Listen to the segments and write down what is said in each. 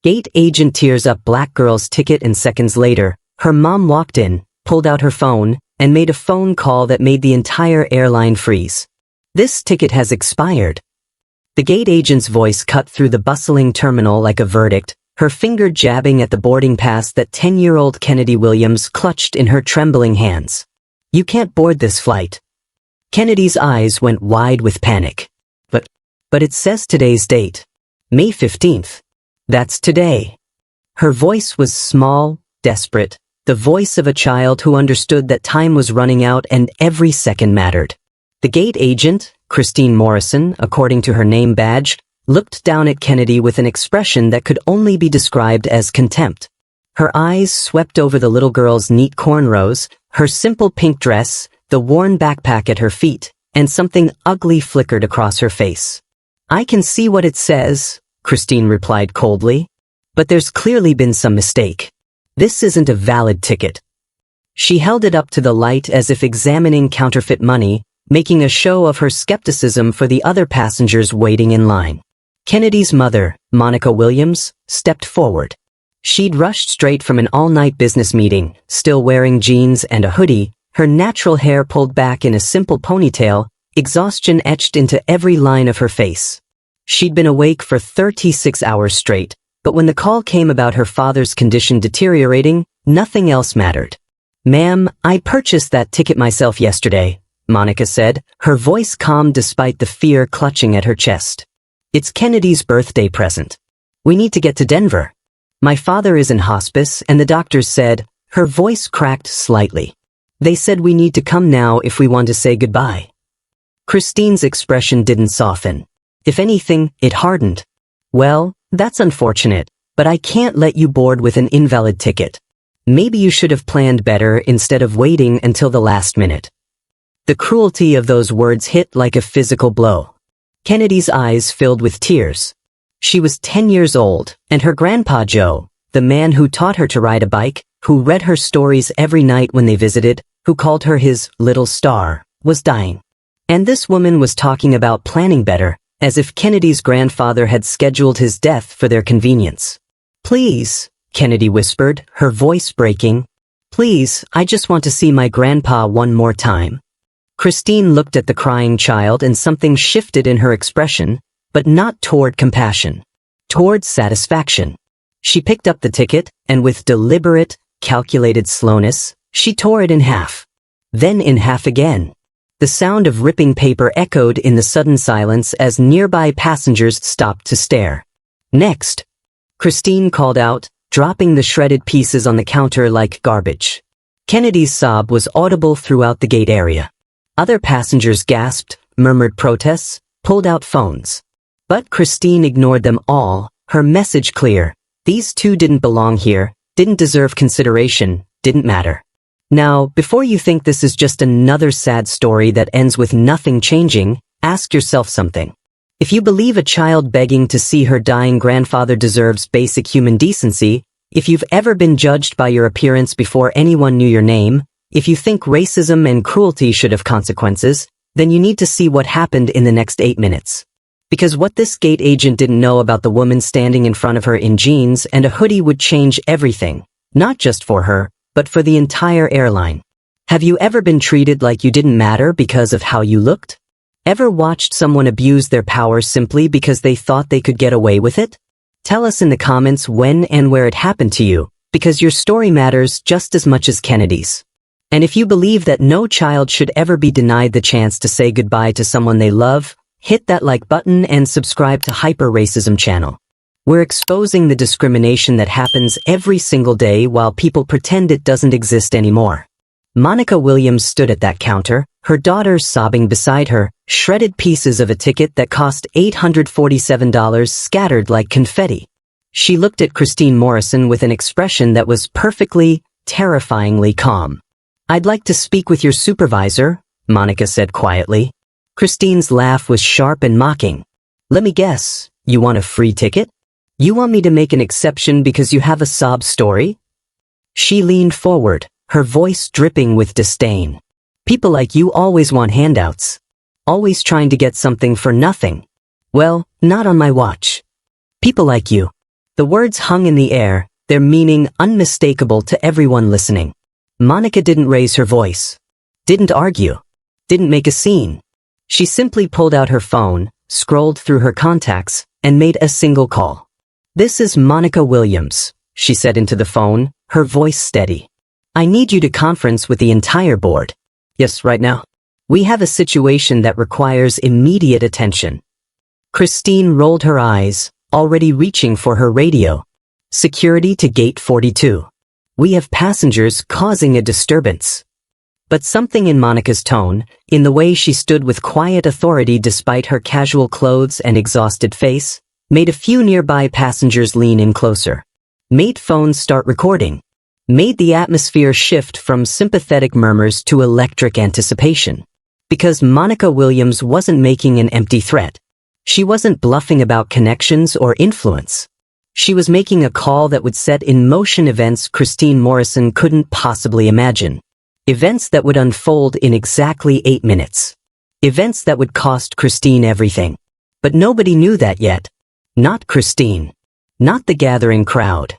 Gate agent tears up black girl's ticket and seconds later, her mom walked in, pulled out her phone, and made a phone call that made the entire airline freeze. This ticket has expired. The gate agent's voice cut through the bustling terminal like a verdict, her finger jabbing at the boarding pass that 10-year-old Kennedy Williams clutched in her trembling hands. You can't board this flight. Kennedy's eyes went wide with panic. But it says today's date. May 15th. That's today. Her voice was small, desperate, the voice of a child who understood that time was running out and every second mattered. The gate agent, Christine Morrison, according to her name badge, looked down at Kennedy with an expression that could only be described as contempt. Her eyes swept over the little girl's neat cornrows, her simple pink dress, the worn backpack at her feet, and something ugly flickered across her face. I can see what it says, Christine replied coldly. But there's clearly been some mistake. This isn't a valid ticket. She held it up to the light as if examining counterfeit money, making a show of her skepticism for the other passengers waiting in line. Kennedy's mother, Monica Williams, stepped forward. She'd rushed straight from an all-night business meeting, still wearing jeans and a hoodie, her natural hair pulled back in a simple ponytail, exhaustion etched into every line of her face. She'd been awake for 36 hours straight, but when the call came about her father's condition deteriorating, nothing else mattered. Ma'am, I purchased that ticket myself yesterday, Monica said, her voice calm despite the fear clutching at her chest. It's Kennedy's birthday present. We need to get to Denver. My father is in hospice and the doctors said, her voice cracked slightly. They said we need to come now if we want to say goodbye. Christine's expression didn't soften. If anything, it hardened. Well, that's unfortunate, but I can't let you board with an invalid ticket. Maybe you should have planned better instead of waiting until the last minute. The cruelty of those words hit like a physical blow. Kennedy's eyes filled with tears. She was 10 years old, and her grandpa Joe, the man who taught her to ride a bike, who read her stories every night when they visited, who called her his little star, was dying. And this woman was talking about planning better, as if Kennedy's grandfather had scheduled his death for their convenience. Please, Kennedy whispered, her voice breaking. Please, I just want to see my grandpa one more time. Christine looked at the crying child and something shifted in her expression, but not toward compassion. Toward satisfaction. She picked up the ticket, and with deliberate, calculated slowness, she tore it in half. Then in half again. The sound of ripping paper echoed in the sudden silence as nearby passengers stopped to stare. Next, Christine called out, dropping the shredded pieces on the counter like garbage. Kennedy's sob was audible throughout the gate area. Other passengers gasped, murmured protests, pulled out phones. But Christine ignored them all, her message clear. These two didn't belong here, didn't deserve consideration, didn't matter. Now, before you think this is just another sad story that ends with nothing changing, ask yourself something. If you believe a child begging to see her dying grandfather deserves basic human decency, if you've ever been judged by your appearance before anyone knew your name, if you think racism and cruelty should have consequences, then you need to see what happened in the next 8 minutes. Because what this gate agent didn't know about the woman standing in front of her in jeans and a hoodie would change everything, not just for her, but for the entire airline. Have you ever been treated like you didn't matter because of how you looked? Ever watched someone abuse their power simply because they thought they could get away with it? Tell us in the comments when and where it happened to you, because your story matters just as much as Kennedy's. And if you believe that no child should ever be denied the chance to say goodbye to someone they love, hit that like button and subscribe to Hyper Racism channel. We're exposing the discrimination that happens every single day while people pretend it doesn't exist anymore. Monica Williams stood at that counter, her daughter sobbing beside her, shredded pieces of a ticket that cost $847 scattered like confetti. She looked at Christine Morrison with an expression that was perfectly, terrifyingly calm. I'd like to speak with your supervisor, Monica said quietly. Christine's laugh was sharp and mocking. Let me guess, you want a free ticket? You want me to make an exception because you have a sob story? She leaned forward, her voice dripping with disdain. People like you always want handouts. Always trying to get something for nothing. Well, not on my watch. People like you. The words hung in the air, their meaning unmistakable to everyone listening. Monica didn't raise her voice. Didn't argue. Didn't make a scene. She simply pulled out her phone, scrolled through her contacts, and made a single call. "This is Monica Williams," she said into the phone, her voice steady. "I need you to conference with the entire board." "Yes, right now. We have a situation that requires immediate attention." Christine rolled her eyes, already reaching for her radio. "Security to gate 42. We have passengers causing a disturbance." But something in Monica's tone, in the way she stood with quiet authority despite her casual clothes and exhausted face, made a few nearby passengers lean in closer. Made phones start recording. Made the atmosphere shift from sympathetic murmurs to electric anticipation. Because Monica Williams wasn't making an empty threat. She wasn't bluffing about connections or influence. She was making a call that would set in motion events Christine Morrison couldn't possibly imagine. Events that would unfold in exactly 8 minutes. Events that would cost Christine everything. But nobody knew that yet. Not Christine. Not the gathering crowd.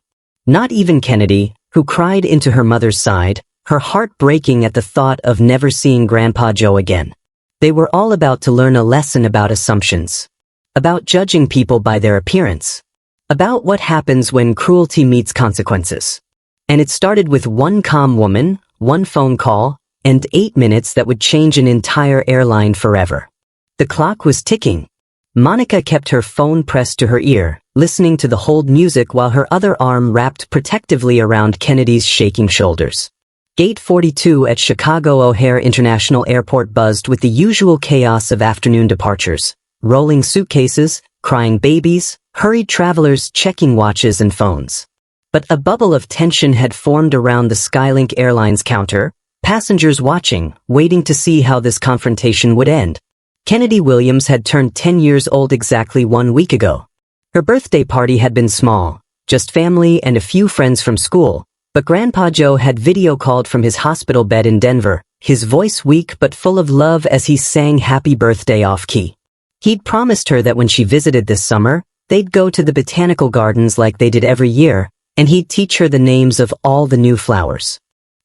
Not even Kennedy, who cried into her mother's side, her heart breaking at the thought of never seeing Grandpa Joe again. They were all about to learn a lesson about assumptions. About judging people by their appearance. About what happens when cruelty meets consequences. And it started with one calm woman, one phone call, and 8 minutes that would change an entire airline forever. The clock was ticking. Monica kept her phone pressed to her ear, listening to the hold music while her other arm wrapped protectively around Kennedy's shaking shoulders. Gate 42 at Chicago O'Hare International Airport buzzed with the usual chaos of afternoon departures. Rolling suitcases, crying babies, hurried travelers checking watches and phones. But a bubble of tension had formed around the SkyLink Airlines counter, passengers watching, waiting to see how this confrontation would end. Kennedy Williams had turned 10 years old exactly 1 week ago. Her birthday party had been small, just family and a few friends from school, but Grandpa Joe had video called from his hospital bed in Denver, his voice weak but full of love as he sang happy birthday off-key. He'd promised her that when she visited this summer, they'd go to the botanical gardens like they did every year, and he'd teach her the names of all the new flowers.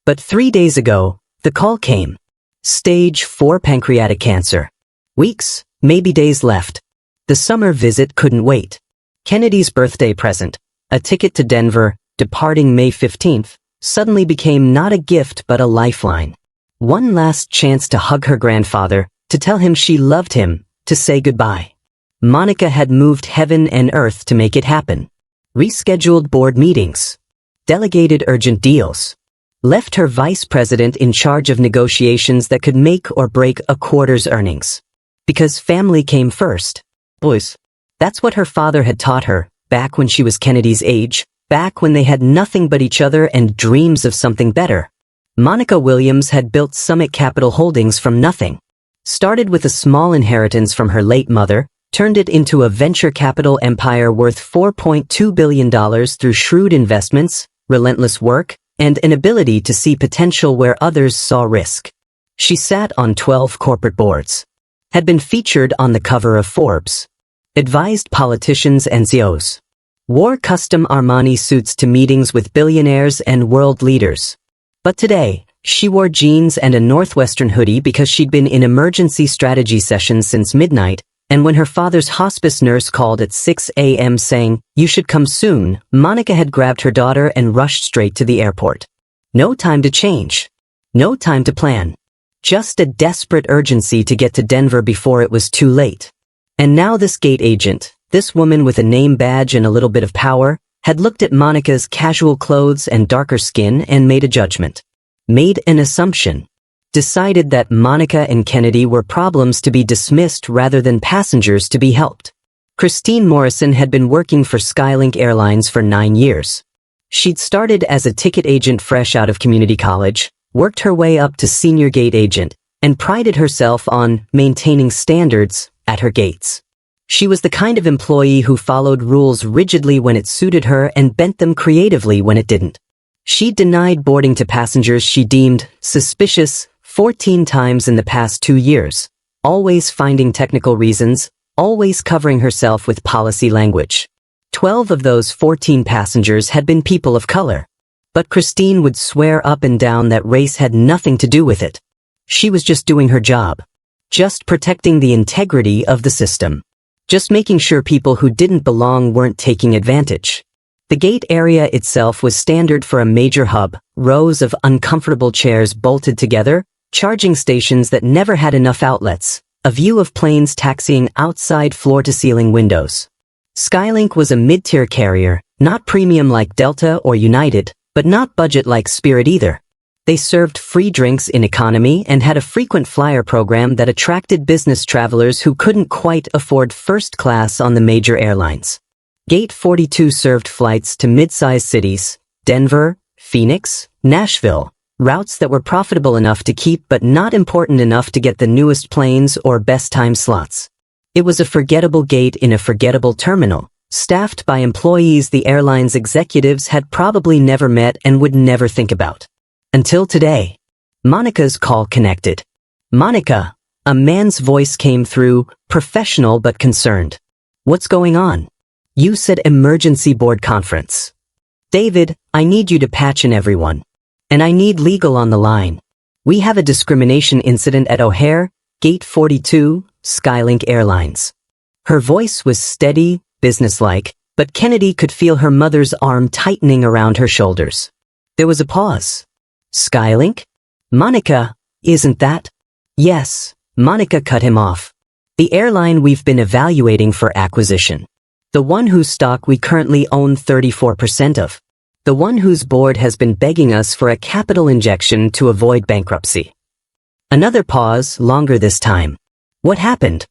But 3 days ago, the call came. Stage 4 pancreatic cancer. Weeks, maybe days left. The summer visit couldn't wait. Kennedy's birthday present, a ticket to Denver, departing May 15th, suddenly became not a gift but a lifeline. One last chance to hug her grandfather, to tell him she loved him, to say goodbye. Monica had moved heaven and earth to make it happen. Rescheduled board meetings. Delegated urgent deals. Left her vice president in charge of negotiations that could make or break a quarter's earnings. Because family came first. Boys. That's what her father had taught her, back when she was Kennedy's age, back when they had nothing but each other and dreams of something better. Monica Williams had built Summit Capital Holdings from nothing. Started with a small inheritance from her late mother, turned it into a venture capital empire worth $4.2 billion through shrewd investments, relentless work, and an ability to see potential where others saw risk. She sat on 12 corporate boards. Had been featured on the cover of Forbes. Advised politicians and CEOs. Wore custom Armani suits to meetings with billionaires and world leaders. But today, she wore jeans and a Northwestern hoodie because she'd been in emergency strategy sessions since midnight, and when her father's hospice nurse called at 6 a.m. saying, "You should come soon," Monica had grabbed her daughter and rushed straight to the airport. No time to change. No time to plan. Just a desperate urgency to get to Denver before it was too late. And now this gate agent, this woman with a name badge and a little bit of power, had looked at Monica's casual clothes and darker skin and made a judgment. Made an assumption. Decided that Monica and Kennedy were problems to be dismissed rather than passengers to be helped. Christine Morrison had been working for SkyLink Airlines for 9 years. She'd started as a ticket agent fresh out of community college, worked her way up to senior gate agent, and prided herself on maintaining standards at her gates. She was the kind of employee who followed rules rigidly when it suited her and bent them creatively when it didn't. She denied boarding to passengers she deemed suspicious 14 times in the past 2 years, always finding technical reasons, always covering herself with policy language. 12 of those 14 passengers had been people of color. But Christine would swear up and down that race had nothing to do with it. She was just doing her job. Just protecting the integrity of the system. Just making sure people who didn't belong weren't taking advantage. The gate area itself was standard for a major hub, rows of uncomfortable chairs bolted together, charging stations that never had enough outlets, a view of planes taxiing outside floor-to-ceiling windows. SkyLink was a mid-tier carrier, not premium like Delta or United, but not budget like Spirit either. They served free drinks in economy and had a frequent flyer program that attracted business travelers who couldn't quite afford first class on the major airlines. Gate 42 served flights to mid-sized cities, Denver, Phoenix, Nashville, routes that were profitable enough to keep but not important enough to get the newest planes or best time slots. It was a forgettable gate in a forgettable terminal, staffed by employees the airline's executives had probably never met and would never think about. Until today. Monica's call connected. Monica, a man's voice came through, professional but concerned. What's going on? You said emergency board conference. David, I need you to patch in everyone. And I need legal on the line. We have a discrimination incident at O'Hare, Gate 42, SkyLink Airlines. Her voice was steady, businesslike, but Kennedy could feel her mother's arm tightening around her shoulders. There was a pause. SkyLink? Monica, isn't that? Yes, Monica cut him off. The airline we've been evaluating for acquisition. The one whose stock we currently own 34% of. The one whose board has been begging us for a capital injection to avoid bankruptcy. Another pause, longer this time. What happened?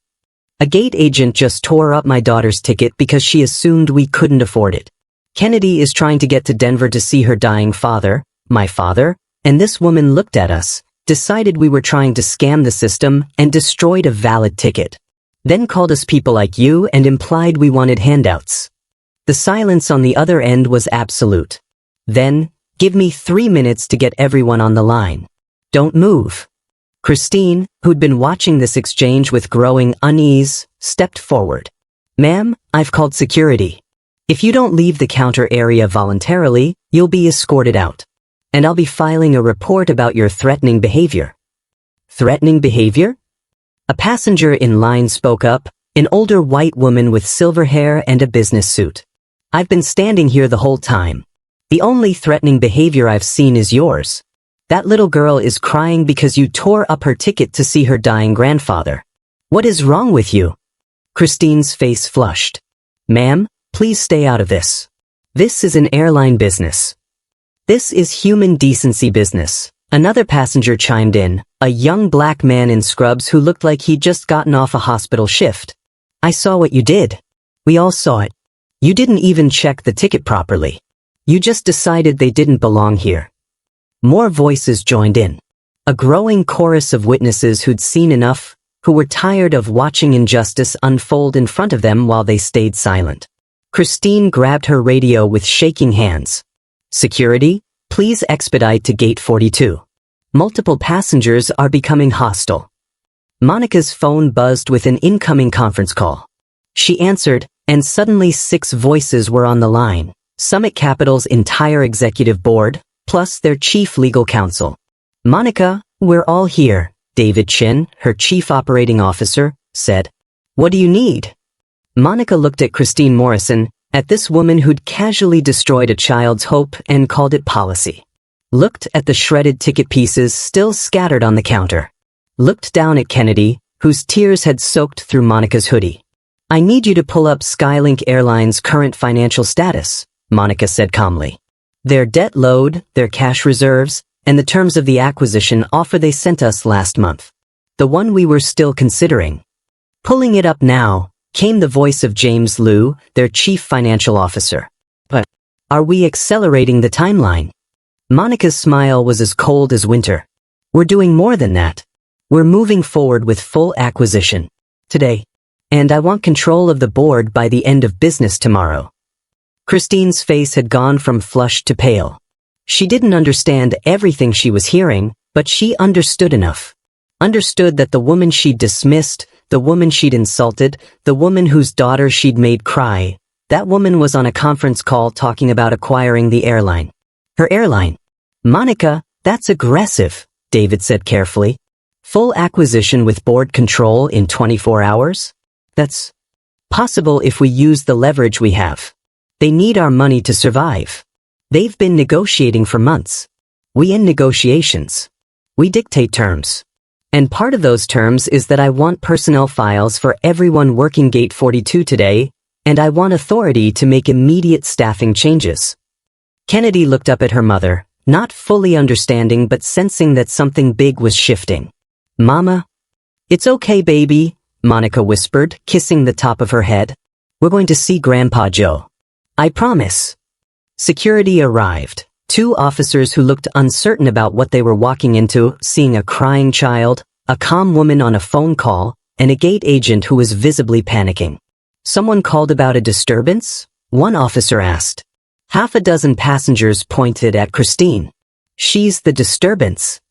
A gate agent just tore up my daughter's ticket because she assumed we couldn't afford it. Kennedy is trying to get to Denver to see her dying father, my father, and this woman looked at us, decided we were trying to scam the system, and destroyed a valid ticket. Then called us people like you and implied we wanted handouts. The silence on the other end was absolute. Then, give me 3 minutes to get everyone on the line. Don't move. Christine, who'd been watching this exchange with growing unease, stepped forward. Ma'am, I've called security. If you don't leave the counter area voluntarily, you'll be escorted out. And I'll be filing a report about your threatening behavior. Threatening behavior? A passenger in line spoke up, an older white woman with silver hair and a business suit. I've been standing here the whole time. The only threatening behavior I've seen is yours. That little girl is crying because you tore up her ticket to see her dying grandfather. What is wrong with you? Christine's face flushed. Ma'am, please stay out of this. This is an airline business. This is human decency business. Another passenger chimed in, a young black man in scrubs who looked like he'd just gotten off a hospital shift. I saw what you did. We all saw it. You didn't even check the ticket properly. You just decided they didn't belong here. More voices joined in. A growing chorus of witnesses who'd seen enough, who were tired of watching injustice unfold in front of them while they stayed silent. Christine grabbed her radio with shaking hands. Security, please expedite to Gate 42. Multiple passengers are becoming hostile. Monica's phone buzzed with an incoming conference call. She answered, and suddenly 6 voices were on the line. Summit Capital's entire executive board, plus their chief legal counsel. Monica, we're all here, David Chin, her chief operating officer, said. What do you need? Monica looked at Christine Morrison, at this woman who'd casually destroyed a child's hope and called it policy. Looked at the shredded ticket pieces still scattered on the counter. Looked down at Kennedy, whose tears had soaked through Monica's hoodie. I need you to pull up SkyLink Airlines' current financial status, Monica said calmly. Their debt load, their cash reserves, and the terms of the acquisition offer they sent us last month. The one we were still considering. Pulling it up now, came the voice of James Liu, their chief financial officer. But, are we accelerating the timeline? Monica's smile was as cold as winter. We're doing more than that. We're moving forward with full acquisition. Today. And I want control of the board by the end of business tomorrow. Christine's face had gone from flushed to pale. She didn't understand everything she was hearing, but she understood enough. Understood that the woman she'd dismissed, the woman she'd insulted, the woman whose daughter she'd made cry, That woman was on a conference call talking about acquiring the airline. Her airline. Monica, that's aggressive, David said carefully. Full acquisition with board control in 24 hours? That's possible if we use the leverage we have. They need our money to survive. They've been negotiating for months. We end negotiations. We dictate terms. And part of those terms is that I want personnel files for everyone working Gate 42 today, and I want authority to make immediate staffing changes. Kennedy looked up at her mother, not fully understanding but sensing that something big was shifting. Mama? It's okay, baby, Monica whispered, kissing the top of her head. We're going to see Grandpa Joe. I promise. Security arrived. 2 officers who looked uncertain about what they were walking into, seeing a crying child, a calm woman on a phone call, and a gate agent who was visibly panicking. Someone called about a disturbance? One officer asked. Half a dozen passengers pointed at Christine. She's the disturbance.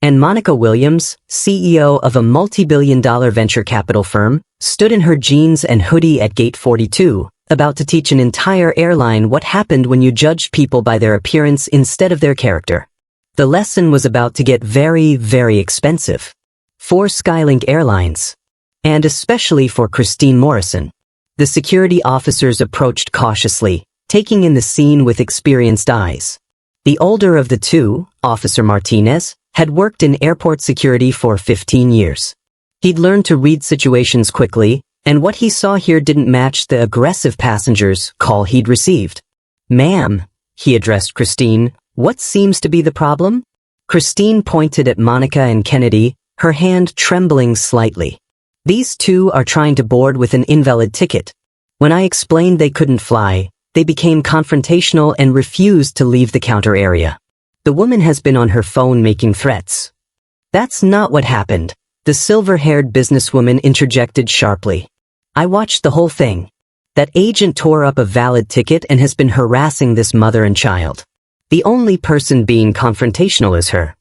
And Monica Williams, CEO of a multi-billion-dollar venture capital firm, stood in her jeans and hoodie at Gate 42, about to teach an entire airline what happened when you judged people by their appearance instead of their character. The lesson was about to get very, very expensive. For SkyLink Airlines. And especially for Christine Morrison. The security officers approached cautiously, taking in the scene with experienced eyes. The older of the 2, Officer Martinez, had worked in airport security for 15 years. He'd learned to read situations quickly, and what he saw here didn't match the aggressive passenger's call he'd received. Ma'am, he addressed Christine, what seems to be the problem? Christine pointed at Monica and Kennedy, her hand trembling slightly. These 2 are trying to board with an invalid ticket. When I explained they couldn't fly, they became confrontational and refused to leave the counter area. The woman has been on her phone making threats. That's not what happened, the silver-haired businesswoman interjected sharply. I watched the whole thing. That agent tore up a valid ticket and has been harassing this mother and child. The only person being confrontational is her.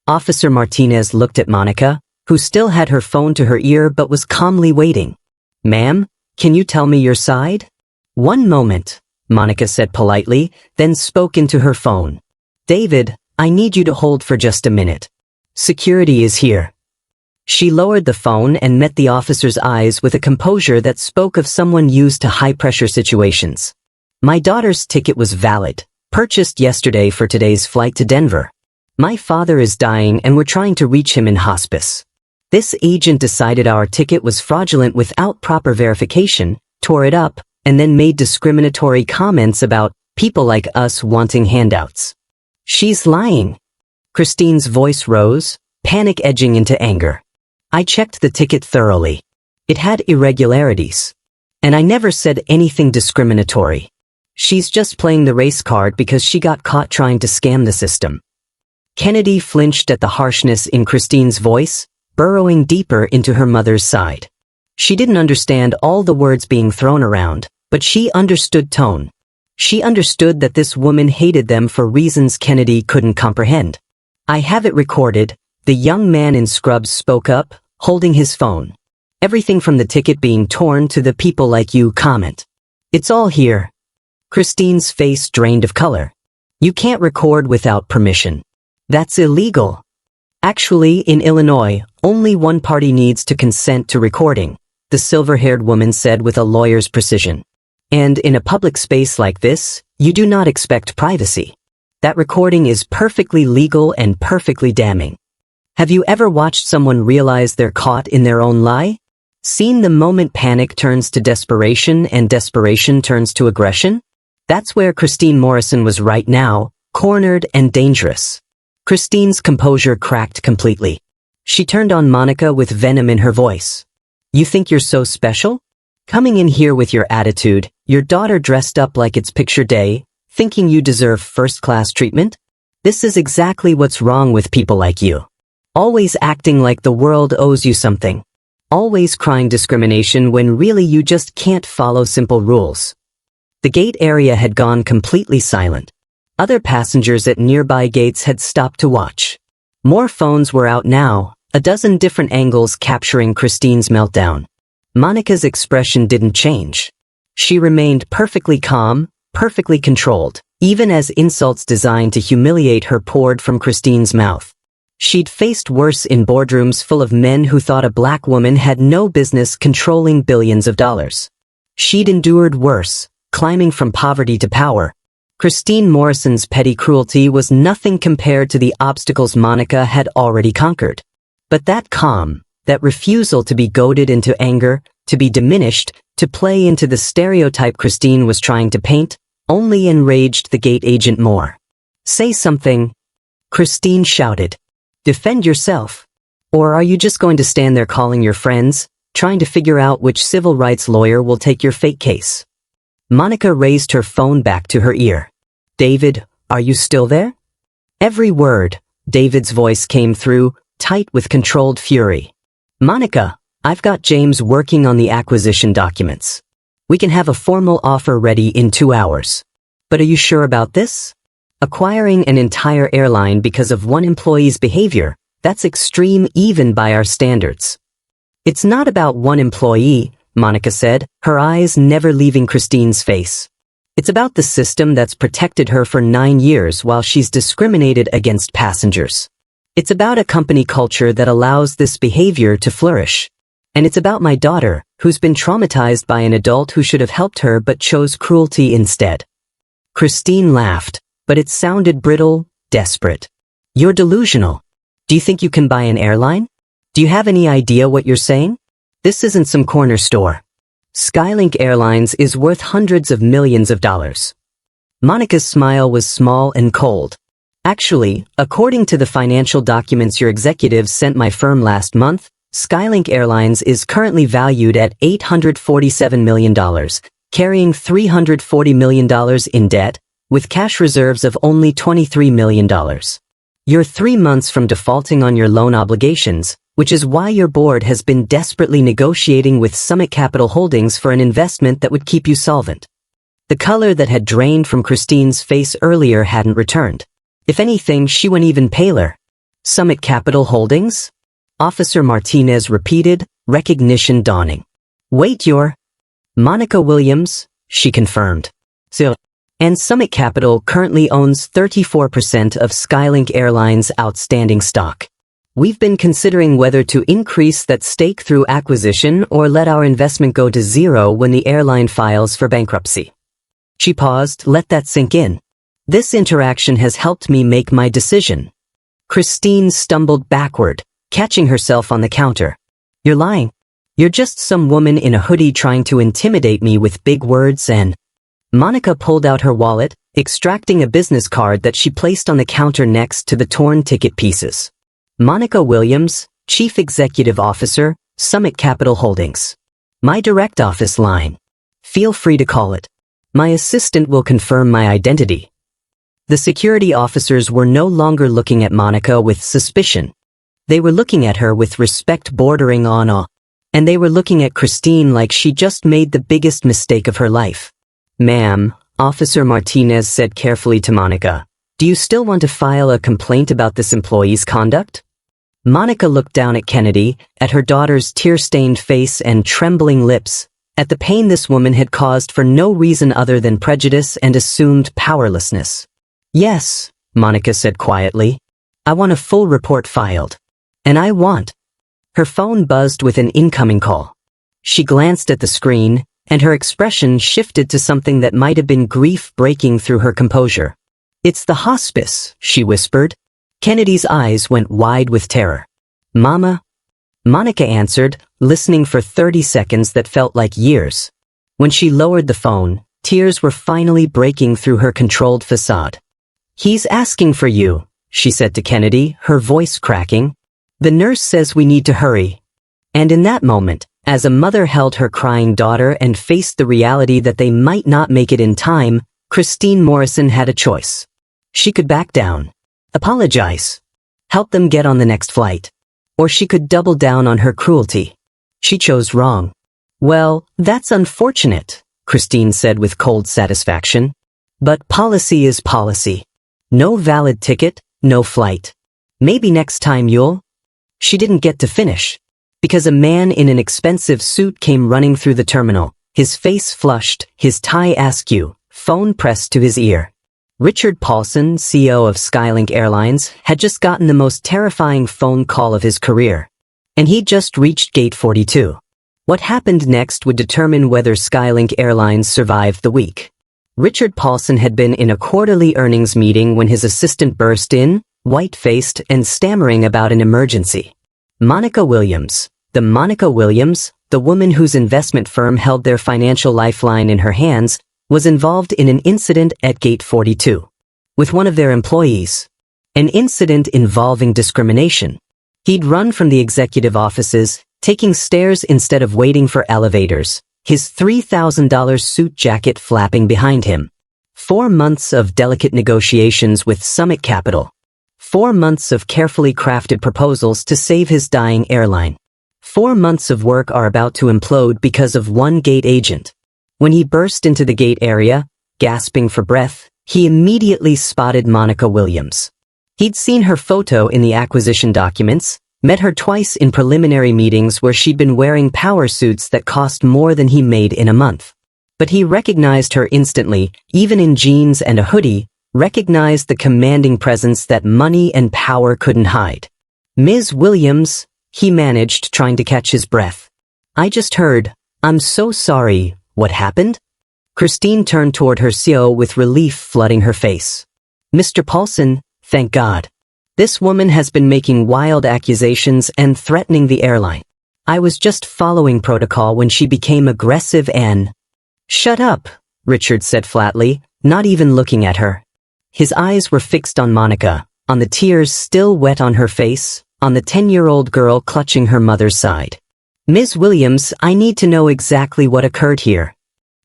Officer Martinez looked at Monica, who still had her phone to her ear but was calmly waiting. Ma'am, can you tell me your side? One moment, Monica said politely, then spoke into her phone. David, I need you to hold for just a minute. Security is here. She lowered the phone and met the officer's eyes with a composure that spoke of someone used to high-pressure situations. My daughter's ticket was valid, purchased yesterday for today's flight to Denver. My father is dying and we're trying to reach him in hospice. This agent decided our ticket was fraudulent without proper verification, tore it up, and then made discriminatory comments about people like us wanting handouts. She's lying. Christine's voice rose, panic edging into anger. I checked the ticket thoroughly. It had irregularities. And I never said anything discriminatory. She's just playing the race card because she got caught trying to scam the system. Kennedy flinched at the harshness in Christine's voice, burrowing deeper into her mother's side. She didn't understand all the words being thrown around, but she understood tone. She understood that this woman hated them for reasons Kennedy couldn't comprehend. I have it recorded, the young man in scrubs spoke up, holding his phone. Everything from the ticket being torn to the people like you comment. It's all here. Christine's face drained of color. You can't record without permission. That's illegal. Actually, in Illinois, only one party needs to consent to recording, the silver-haired woman said with a lawyer's precision. And in a public space like this, you do not expect privacy. That recording is perfectly legal and perfectly damning. Have you ever watched someone realize they're caught in their own lie? Seen the moment panic turns to desperation and desperation turns to aggression? That's where Christine Morrison was right now, cornered and dangerous. Christine's composure cracked completely. She turned on Monica with venom in her voice. You think you're so special? Coming in here with your attitude, your daughter dressed up like it's picture day, thinking you deserve first-class treatment? This is exactly what's wrong with people like you. Always acting like the world owes you something. Always crying discrimination when really you just can't follow simple rules. The gate area had gone completely silent. Other passengers at nearby gates had stopped to watch. More phones were out now, a dozen different angles capturing Christine's meltdown. Monica's expression didn't change. She remained perfectly calm, perfectly controlled, even as insults designed to humiliate her poured from Christine's mouth. She'd faced worse in boardrooms full of men who thought a black woman had no business controlling billions of dollars. She'd endured worse, climbing from poverty to power. Christine Morrison's petty cruelty was nothing compared to the obstacles Monica had already conquered. But that calm, that refusal to be goaded into anger, to be diminished, to play into the stereotype Christine was trying to paint, only enraged the gate agent more. "Say something," Christine shouted. "Defend yourself. Or are you just going to stand there calling your friends, trying to figure out which civil rights lawyer will take your fake case?" Monica raised her phone back to her ear. "David, are you still there?" Every word, David's voice came through, tight with controlled fury. "Monica, I've got James working on the acquisition documents. We can have a formal offer ready in 2 hours. But are you sure about this? Acquiring an entire airline because of one employee's behavior, that's extreme even by our standards." "It's not about one employee," Monica said, her eyes never leaving Christine's face. "It's about the system that's protected her for 9 years while she's discriminated against passengers. It's about a company culture that allows this behavior to flourish. And it's about my daughter, who's been traumatized by an adult who should have helped her but chose cruelty instead." Christine laughed, but it sounded brittle, desperate. "You're delusional. Do you think you can buy an airline? Do you have any idea what you're saying? This isn't some corner store. SkyLink Airlines is worth hundreds of millions of dollars." Monica's smile was small and cold. "Actually, according to the financial documents your executives sent my firm last month, SkyLink Airlines is currently valued at $847 million, carrying $340 million in debt, with cash reserves of only $23 million. You're 3 months from defaulting on your loan obligations, which is why your board has been desperately negotiating with Summit Capital Holdings for an investment that would keep you solvent." The color that had drained from Christine's face earlier hadn't returned. If anything, she went even paler. "Summit Capital Holdings?" Officer Martinez repeated, recognition dawning. "Wait, you're—" "Monica Williams," she confirmed. "So, and Summit Capital currently owns 34% of SkyLink Airlines' outstanding stock. We've been considering whether to increase that stake through acquisition or let our investment go to zero when the airline files for bankruptcy." She paused, let that sink in. "This interaction has helped me make my decision." Christine stumbled backward, catching herself on the counter. "You're lying. You're just some woman in a hoodie trying to intimidate me with big words and—" Monica pulled out her wallet, extracting a business card that she placed on the counter next to the torn ticket pieces. "Monica Williams, Chief Executive Officer, Summit Capital Holdings. My direct office line. Feel free to call it. My assistant will confirm my identity." The security officers were no longer looking at Monica with suspicion. They were looking at her with respect bordering on awe. And they were looking at Christine like she just made the biggest mistake of her life. "Ma'am," Officer Martinez said carefully to Monica, "do you still want to file a complaint about this employee's conduct?" Monica looked down at Kennedy, at her daughter's tear-stained face and trembling lips, at the pain this woman had caused for no reason other than prejudice and assumed powerlessness. "Yes," Monica said quietly. "I want a full report filed. And I want—" Her phone buzzed with an incoming call. She glanced at the screen, and her expression shifted to something that might have been grief breaking through her composure. "It's the hospice," she whispered. Kennedy's eyes went wide with terror. "Mama?" Monica answered, listening for 30 seconds that felt like years. When she lowered the phone, tears were finally breaking through her controlled facade. "He's asking for you," she said to Kennedy, her voice cracking. "The nurse says we need to hurry." And in that moment, as a mother held her crying daughter and faced the reality that they might not make it in time, Christine Morrison had a choice. She could back down, apologize, help them get on the next flight, or she could double down on her cruelty. She chose wrong. "Well, that's unfortunate," Christine said with cold satisfaction. "But policy is policy. No valid ticket, no flight. Maybe next time you'll—" She didn't get to finish, because a man in an expensive suit came running through the terminal, His face flushed, his tie askew, phone pressed to his ear. Richard Paulson, CEO of SkyLink Airlines, had just gotten the most terrifying phone call of his career. And he'd just reached gate 42. What happened next would determine whether SkyLink Airlines survived the week. Richard Paulson had been in a quarterly earnings meeting when his assistant burst in, white-faced and stammering about an emergency. Monica Williams. The woman whose investment firm held their financial lifeline in her hands, was involved in an incident at gate 42. With one of their employees. An incident involving discrimination. He'd run from the executive offices, taking stairs instead of waiting for elevators, his $3,000 suit jacket flapping behind him. 4 months of delicate negotiations with Summit Capital. 4 months of carefully crafted proposals to save his dying airline. 4 months of work are about to implode because of one gate agent. When he burst into the gate area, gasping for breath, he immediately spotted Monica Williams. He'd seen her photo in the acquisition documents, met her twice in preliminary meetings where she'd been wearing power suits that cost more than he made in a month. But he recognized her instantly, even in jeans and a hoodie, recognized the commanding presence that money and power couldn't hide. Ms. Williams, he managed, trying to catch his breath. I just heard, I'm so sorry, what happened? Christine turned toward her CEO with relief flooding her face. Mr. Paulson, thank God. This woman has been making wild accusations and threatening the airline. I was just following protocol when she became aggressive and... Shut up, Richard said flatly, not even looking at her. His eyes were fixed on Monica, on the tears still wet on her face, on the 10-year-old girl clutching her mother's side. Ms. Williams, I need to know exactly what occurred here.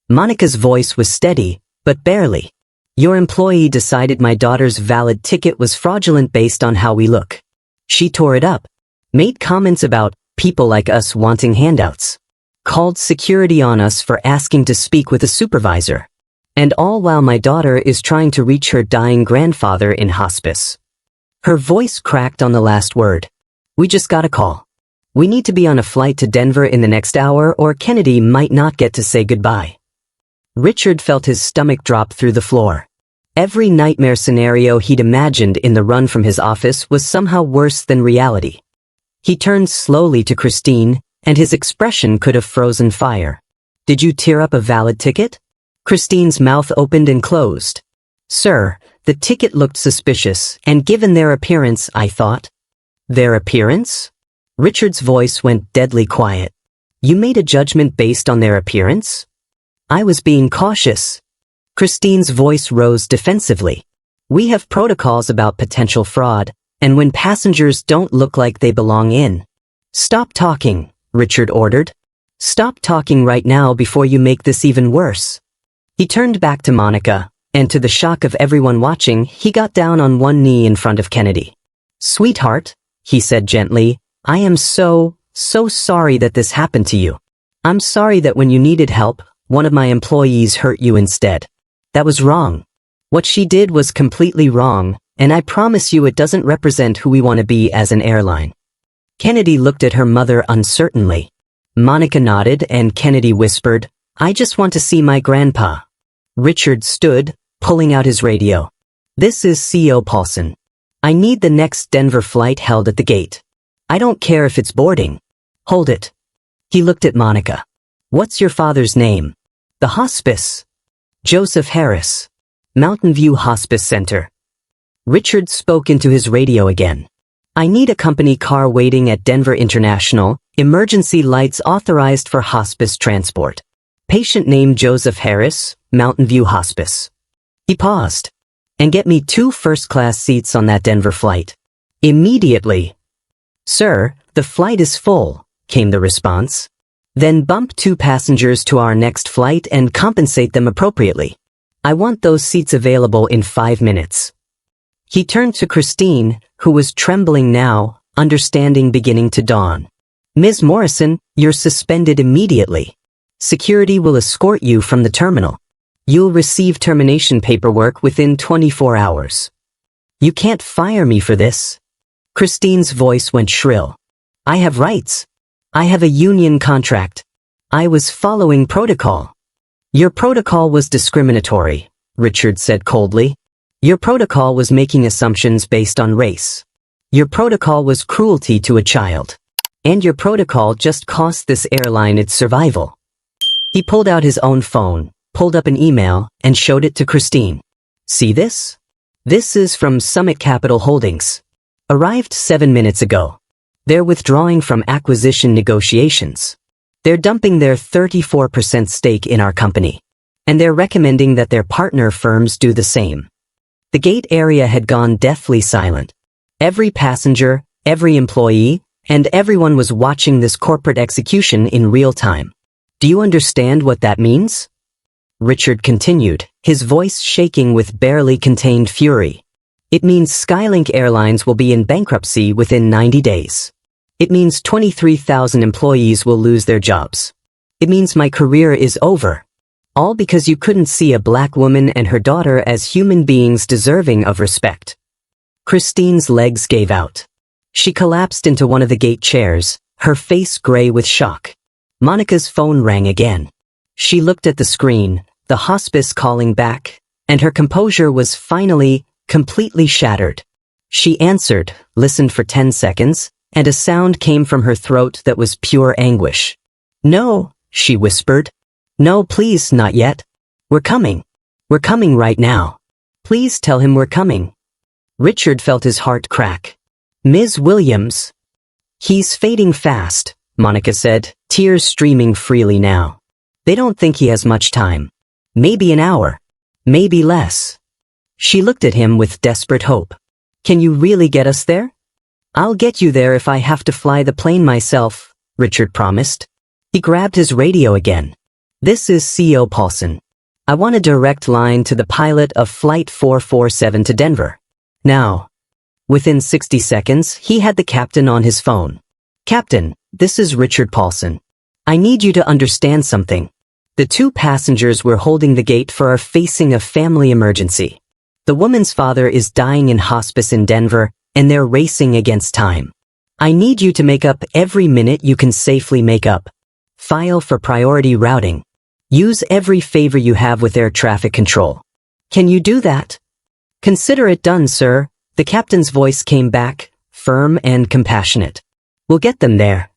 Monica's voice was steady, but barely. Your employee decided my daughter's valid ticket was fraudulent based on how we look. She tore it up. Made comments about people like us wanting handouts. Called security on us for asking to speak with a supervisor. And all while my daughter is trying to reach her dying grandfather in hospice. Her voice cracked on the last word. We just got a call. We need to be on a flight to Denver in the next hour or Kennedy might not get to say goodbye. Richard felt his stomach drop through the floor. Every nightmare scenario he'd imagined in the run from his office was somehow worse than reality. He turned slowly to Christine, and his expression could have frozen fire. Did you tear up a valid ticket? Christine's mouth opened and closed. Sir, the ticket looked suspicious, and given their appearance, I thought. Their appearance? Richard's voice went deadly quiet. You made a judgment based on their appearance? I was being cautious. Christine's voice rose defensively. We have protocols about potential fraud, and when passengers don't look like they belong in. Stop talking, Richard ordered. Stop talking right now before you make this even worse. He turned back to Monica, and to the shock of everyone watching, he got down on one knee in front of Kennedy. Sweetheart, he said gently, I am so sorry that this happened to you. I'm sorry that when you needed help, one of my employees hurt you instead. That was wrong. What she did was completely wrong, and I promise you it doesn't represent who we want to be as an airline. Kennedy looked at her mother uncertainly. Monica nodded and Kennedy whispered, I just want to see my grandpa. Richard stood, pulling out his radio. This is CEO Paulson. I need the next Denver flight held at the gate. I don't care if it's boarding. Hold it. He looked at Monica. What's your father's name? The hospice. Joseph Harris. Mountain View Hospice Center. Richard spoke into his radio again. I need a company car waiting at Denver International, emergency lights authorized for hospice transport. Patient name Joseph Harris, Mountain View Hospice. He paused. And get me 2 first-class seats on that Denver flight. Immediately. Sir, the flight is full, came the response. Then bump 2 passengers to our next flight and compensate them appropriately. I want those seats available in 5 minutes. He turned to Christine, who was trembling now, understanding beginning to dawn. Ms. Morrison, you're suspended immediately. Security will escort you from the terminal. You'll receive termination paperwork within 24 hours. You can't fire me for this. Christine's voice went shrill. I have rights. I have a union contract. I was following protocol. Your protocol was discriminatory, Richard said coldly. Your protocol was making assumptions based on race. Your protocol was cruelty to a child. And your protocol just cost this airline its survival. He pulled out his own phone, pulled up an email, and showed it to Christine. See this? This is from Summit Capital Holdings. Arrived 7 minutes ago. They're withdrawing from acquisition negotiations. They're dumping their 34% stake in our company. And they're recommending that their partner firms do the same. The gate area had gone deathly silent. Every passenger, every employee, and everyone was watching this corporate execution in real time. Do you understand what that means? Richard continued, his voice shaking with barely contained fury. It means SkyLink Airlines will be in bankruptcy within 90 days. It means 23,000 employees will lose their jobs. It means my career is over. All because you couldn't see a black woman and her daughter as human beings deserving of respect. Christine's legs gave out. She collapsed into one of the gate chairs, her face gray with shock. Monica's phone rang again. She looked at the screen, the hospice calling back, and her composure was finally, completely shattered. She answered, listened for 10 seconds, and a sound came from her throat that was pure anguish. No, she whispered. No, please, not yet. We're coming. We're coming right now. Please tell him we're coming. Richard felt his heart crack. Ms. Williams. He's fading fast, Monica said, tears streaming freely now. They don't think he has much time. Maybe an hour. Maybe less. She looked at him with desperate hope. Can you really get us there? I'll get you there if I have to fly the plane myself, Richard promised. He grabbed his radio again. This is CEO Paulson. I want a direct line to the pilot of Flight 447 to Denver. Now. Within 60 seconds, he had the captain on his phone. Captain, this is Richard Paulson. I need you to understand something. The 2 passengers we're holding the gate for are facing a family emergency. The woman's father is dying in hospice in Denver, and they're racing against time. I need you to make up every minute you can safely make up. File for priority routing. Use every favor you have with air traffic control. Can you do that? Consider it done, sir. The captain's voice came back, firm and compassionate. We'll get them there.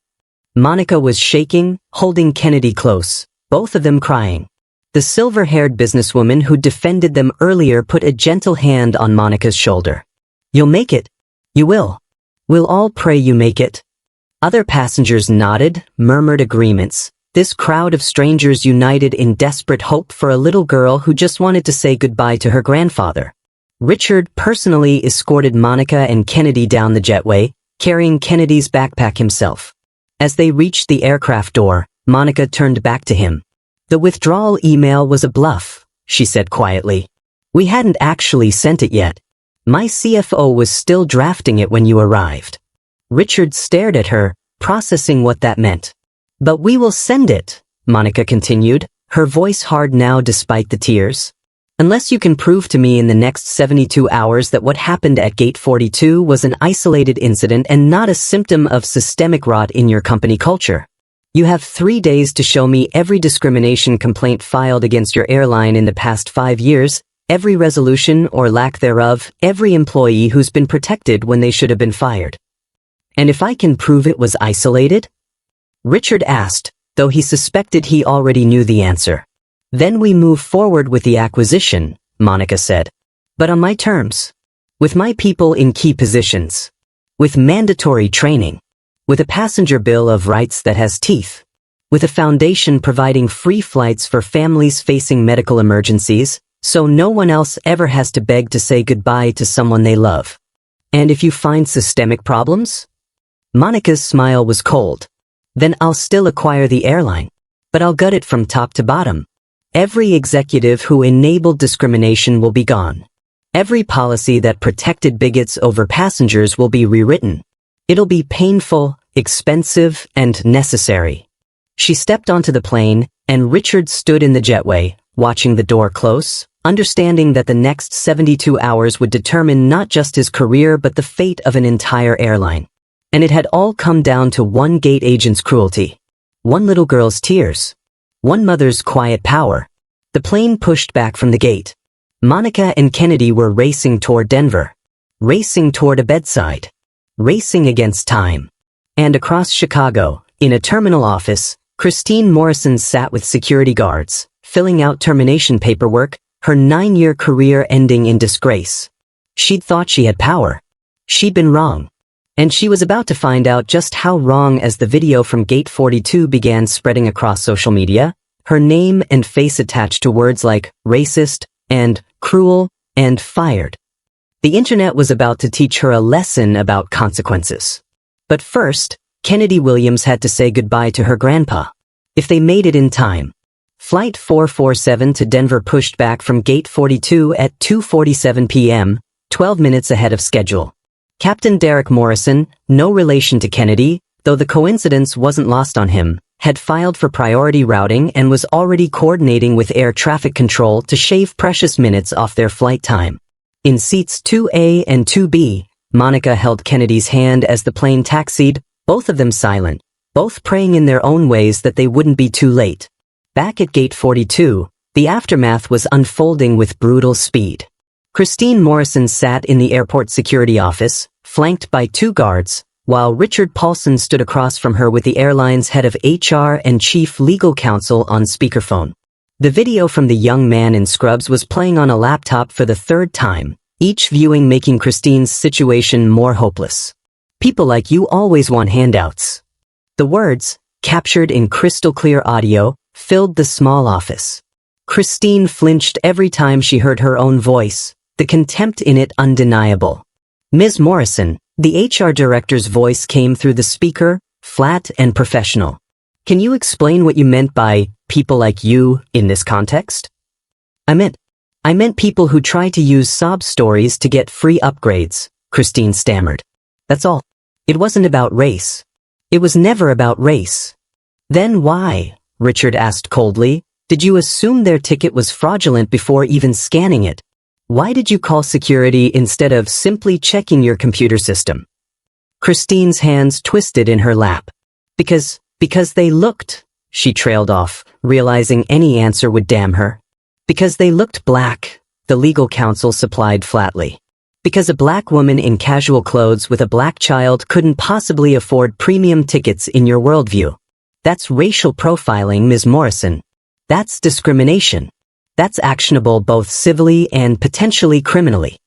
Monica was shaking, holding Kennedy close, both of them crying. The silver-haired businesswoman who defended them earlier put a gentle hand on Monica's shoulder. You'll make it. You will. We'll all pray you make it. Other passengers nodded, murmured agreements. This crowd of strangers united in desperate hope for a little girl who just wanted to say goodbye to her grandfather. Richard personally escorted Monica and Kennedy down the jetway, carrying Kennedy's backpack himself. As they reached the aircraft door, Monica turned back to him. The withdrawal email was a bluff, she said quietly. We hadn't actually sent it yet. My CFO was still drafting it when you arrived. Richard stared at her, processing what that meant. But we will send it, Monica continued, her voice hard now despite the tears. Unless you can prove to me in the next 72 hours that what happened at Gate 42 was an isolated incident and not a symptom of systemic rot in your company culture. You have 3 days to show me every discrimination complaint filed against your airline in the past 5 years, every resolution or lack thereof, every employee who's been protected when they should have been fired. And if I can prove it was isolated? Richard asked, though he suspected he already knew the answer. Then we move forward with the acquisition, Monica said. But on my terms. With my people in key positions. With mandatory training. With a passenger bill of rights that has teeth. With a foundation providing free flights for families facing medical emergencies, so no one else ever has to beg to say goodbye to someone they love. And if you find systemic problems? Monica's smile was cold. Then I'll still acquire the airline. But I'll gut it from top to bottom. Every executive who enabled discrimination will be gone. Every policy that protected bigots over passengers will be rewritten. It'll be painful, expensive, and necessary. She stepped onto the plane, and Richard stood in the jetway, watching the door close, understanding that the next 72 hours would determine not just his career but the fate of an entire airline. And it had all come down to one gate agent's cruelty. One little girl's tears. One mother's quiet power. The plane pushed back from the gate. Monica and Kennedy were racing toward Denver. Racing toward a bedside. Racing against time. And across Chicago, in a terminal office, Christine Morrison sat with security guards, filling out termination paperwork, her 9-year career ending in disgrace. She'd thought she had power. She'd been wrong. And she was about to find out just how wrong as the video from Gate 42 began spreading across social media, her name and face attached to words like racist and cruel and fired. The internet was about to teach her a lesson about consequences. But first, Kennedy Williams had to say goodbye to her grandpa. If they made it in time. Flight 447 to Denver pushed back from Gate 42 at 2:47 p.m., 12 minutes ahead of schedule. Captain Derek Morrison, no relation to Kennedy, though the coincidence wasn't lost on him, had filed for priority routing and was already coordinating with air traffic control to shave precious minutes off their flight time. In seats 2A and 2B, Monica held Kennedy's hand as the plane taxied, both of them silent, both praying in their own ways that they wouldn't be too late. Back at Gate 42, the aftermath was unfolding with brutal speed. Christine Morrison sat in the airport security office, flanked by 2 guards, while Richard Paulson stood across from her with the airline's head of HR and chief legal counsel on speakerphone. The video from the young man in scrubs was playing on a laptop for the 3rd time, each viewing making Christine's situation more hopeless. People like you always want handouts. The words, captured in crystal clear audio, filled the small office. Christine flinched every time she heard her own voice, the contempt in it undeniable. Ms. Morrison, the HR director's voice came through the speaker, flat and professional. Can you explain what you meant by people like you in this context? I meant people who try to use sob stories to get free upgrades, Christine stammered. That's all. It wasn't about race. It was never about race. Then why, Richard asked coldly, did you assume their ticket was fraudulent before even scanning it? Why did you call security instead of simply checking your computer system? Christine's hands twisted in her lap. Because they looked, she trailed off, realizing any answer would damn her. Because they looked black, the legal counsel supplied flatly. Because a black woman in casual clothes with a black child couldn't possibly afford premium tickets in your worldview. That's racial profiling, Ms. Morrison. That's discrimination. That's actionable both civilly and potentially criminally.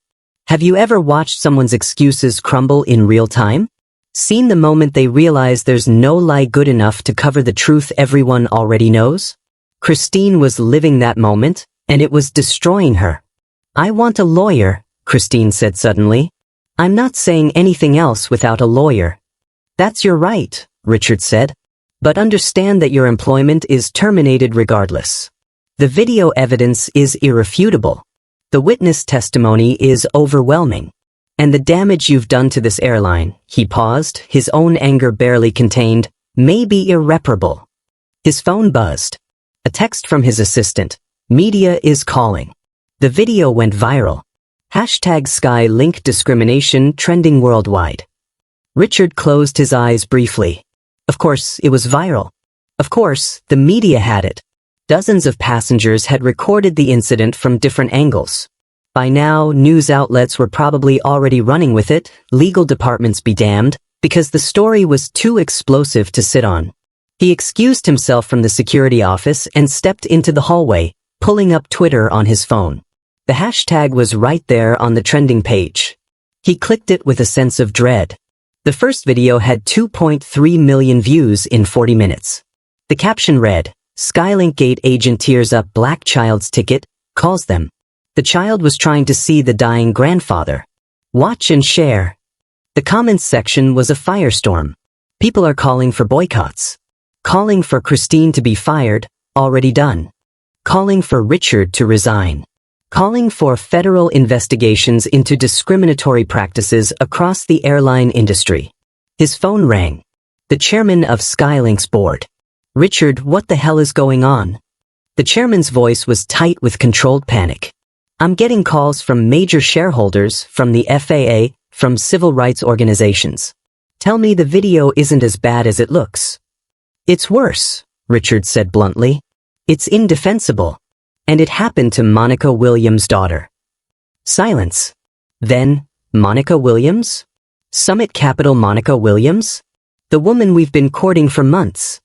Have you ever watched someone's excuses crumble in real time? Seen the moment they realize there's no lie good enough to cover the truth everyone already knows? Christine was living that moment, and it was destroying her. I want a lawyer, Christine said suddenly. I'm not saying anything else without a lawyer. That's your right, Richard said. But understand that your employment is terminated regardless. The video evidence is irrefutable. The witness testimony is overwhelming. And the damage you've done to this airline, he paused, his own anger barely contained, may be irreparable. His phone buzzed. A text from his assistant. Media is calling. The video went viral. #SkyLink discrimination trending worldwide. Richard closed his eyes briefly. Of course, it was viral. Of course, the media had it. Dozens of passengers had recorded the incident from different angles. By now, news outlets were probably already running with it, legal departments be damned, because the story was too explosive to sit on. He excused himself from the security office and stepped into the hallway, pulling up Twitter on his phone. The hashtag was right there on the trending page. He clicked it with a sense of dread. The first video had 2.3 million views in 40 minutes. The caption read, SkyLink gate agent tears up black child's ticket, calls them. The child was trying to see the dying grandfather. Watch and share. The comments section was a firestorm. People are calling for boycotts. Calling for Christine to be fired, already done. Calling for Richard to resign. Calling for federal investigations into discriminatory practices across the airline industry. His phone rang. The chairman of SkyLink's board. Richard, what the hell is going on? The chairman's voice was tight with controlled panic. I'm getting calls from major shareholders, from the FAA, from civil rights organizations. Tell me the video isn't as bad as it looks. It's worse, Richard said bluntly. It's indefensible. And it happened to Monica Williams' daughter. Silence. Then, Monica Williams? Summit Capital Monica Williams? The woman we've been courting for months.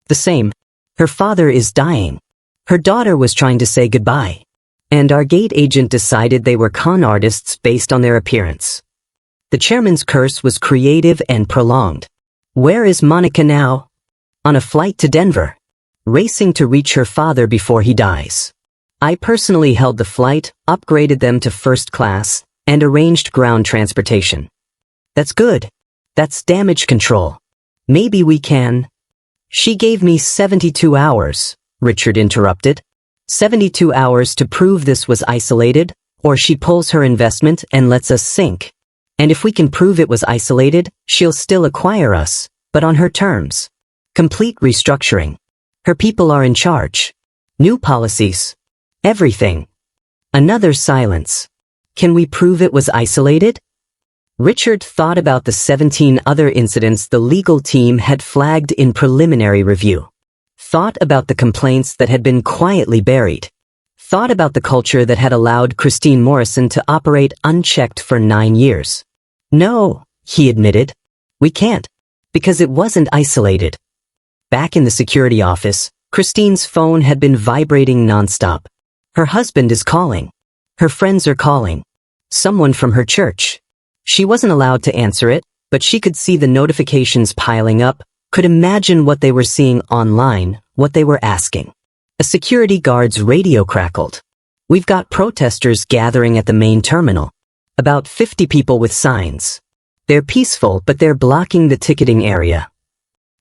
The same. Her father is dying. Her daughter was trying to say goodbye. And our gate agent decided they were con artists based on their appearance. The chairman's curse was creative and prolonged. Where is Monica now? On a flight to Denver. Racing to reach her father before he dies. I personally held the flight, upgraded them to first class, and arranged ground transportation. That's good. That's damage control. Maybe we can. She gave me 72 hours, Richard interrupted. 72 hours to prove this was isolated, or she pulls her investment and lets us sink. And if we can prove it was isolated, she'll still acquire us, but on her terms. Complete restructuring. Her people are in charge. New policies. Everything. Another silence. Can we prove it was isolated? Richard thought about the 17 other incidents the legal team had flagged in preliminary review. Thought about the complaints that had been quietly buried. Thought about the culture that had allowed Christine Morrison to operate unchecked for 9 years. No, he admitted. We can't. Because it wasn't isolated. Back in the security office, Christine's phone had been vibrating nonstop. Her husband is calling. Her friends are calling. Someone from her church. She wasn't allowed to answer it, but she could see the notifications piling up, could imagine what they were seeing online, what they were asking. A security guard's radio crackled. We've got protesters gathering at the main terminal. About 50 people with signs. They're peaceful, but they're blocking the ticketing area.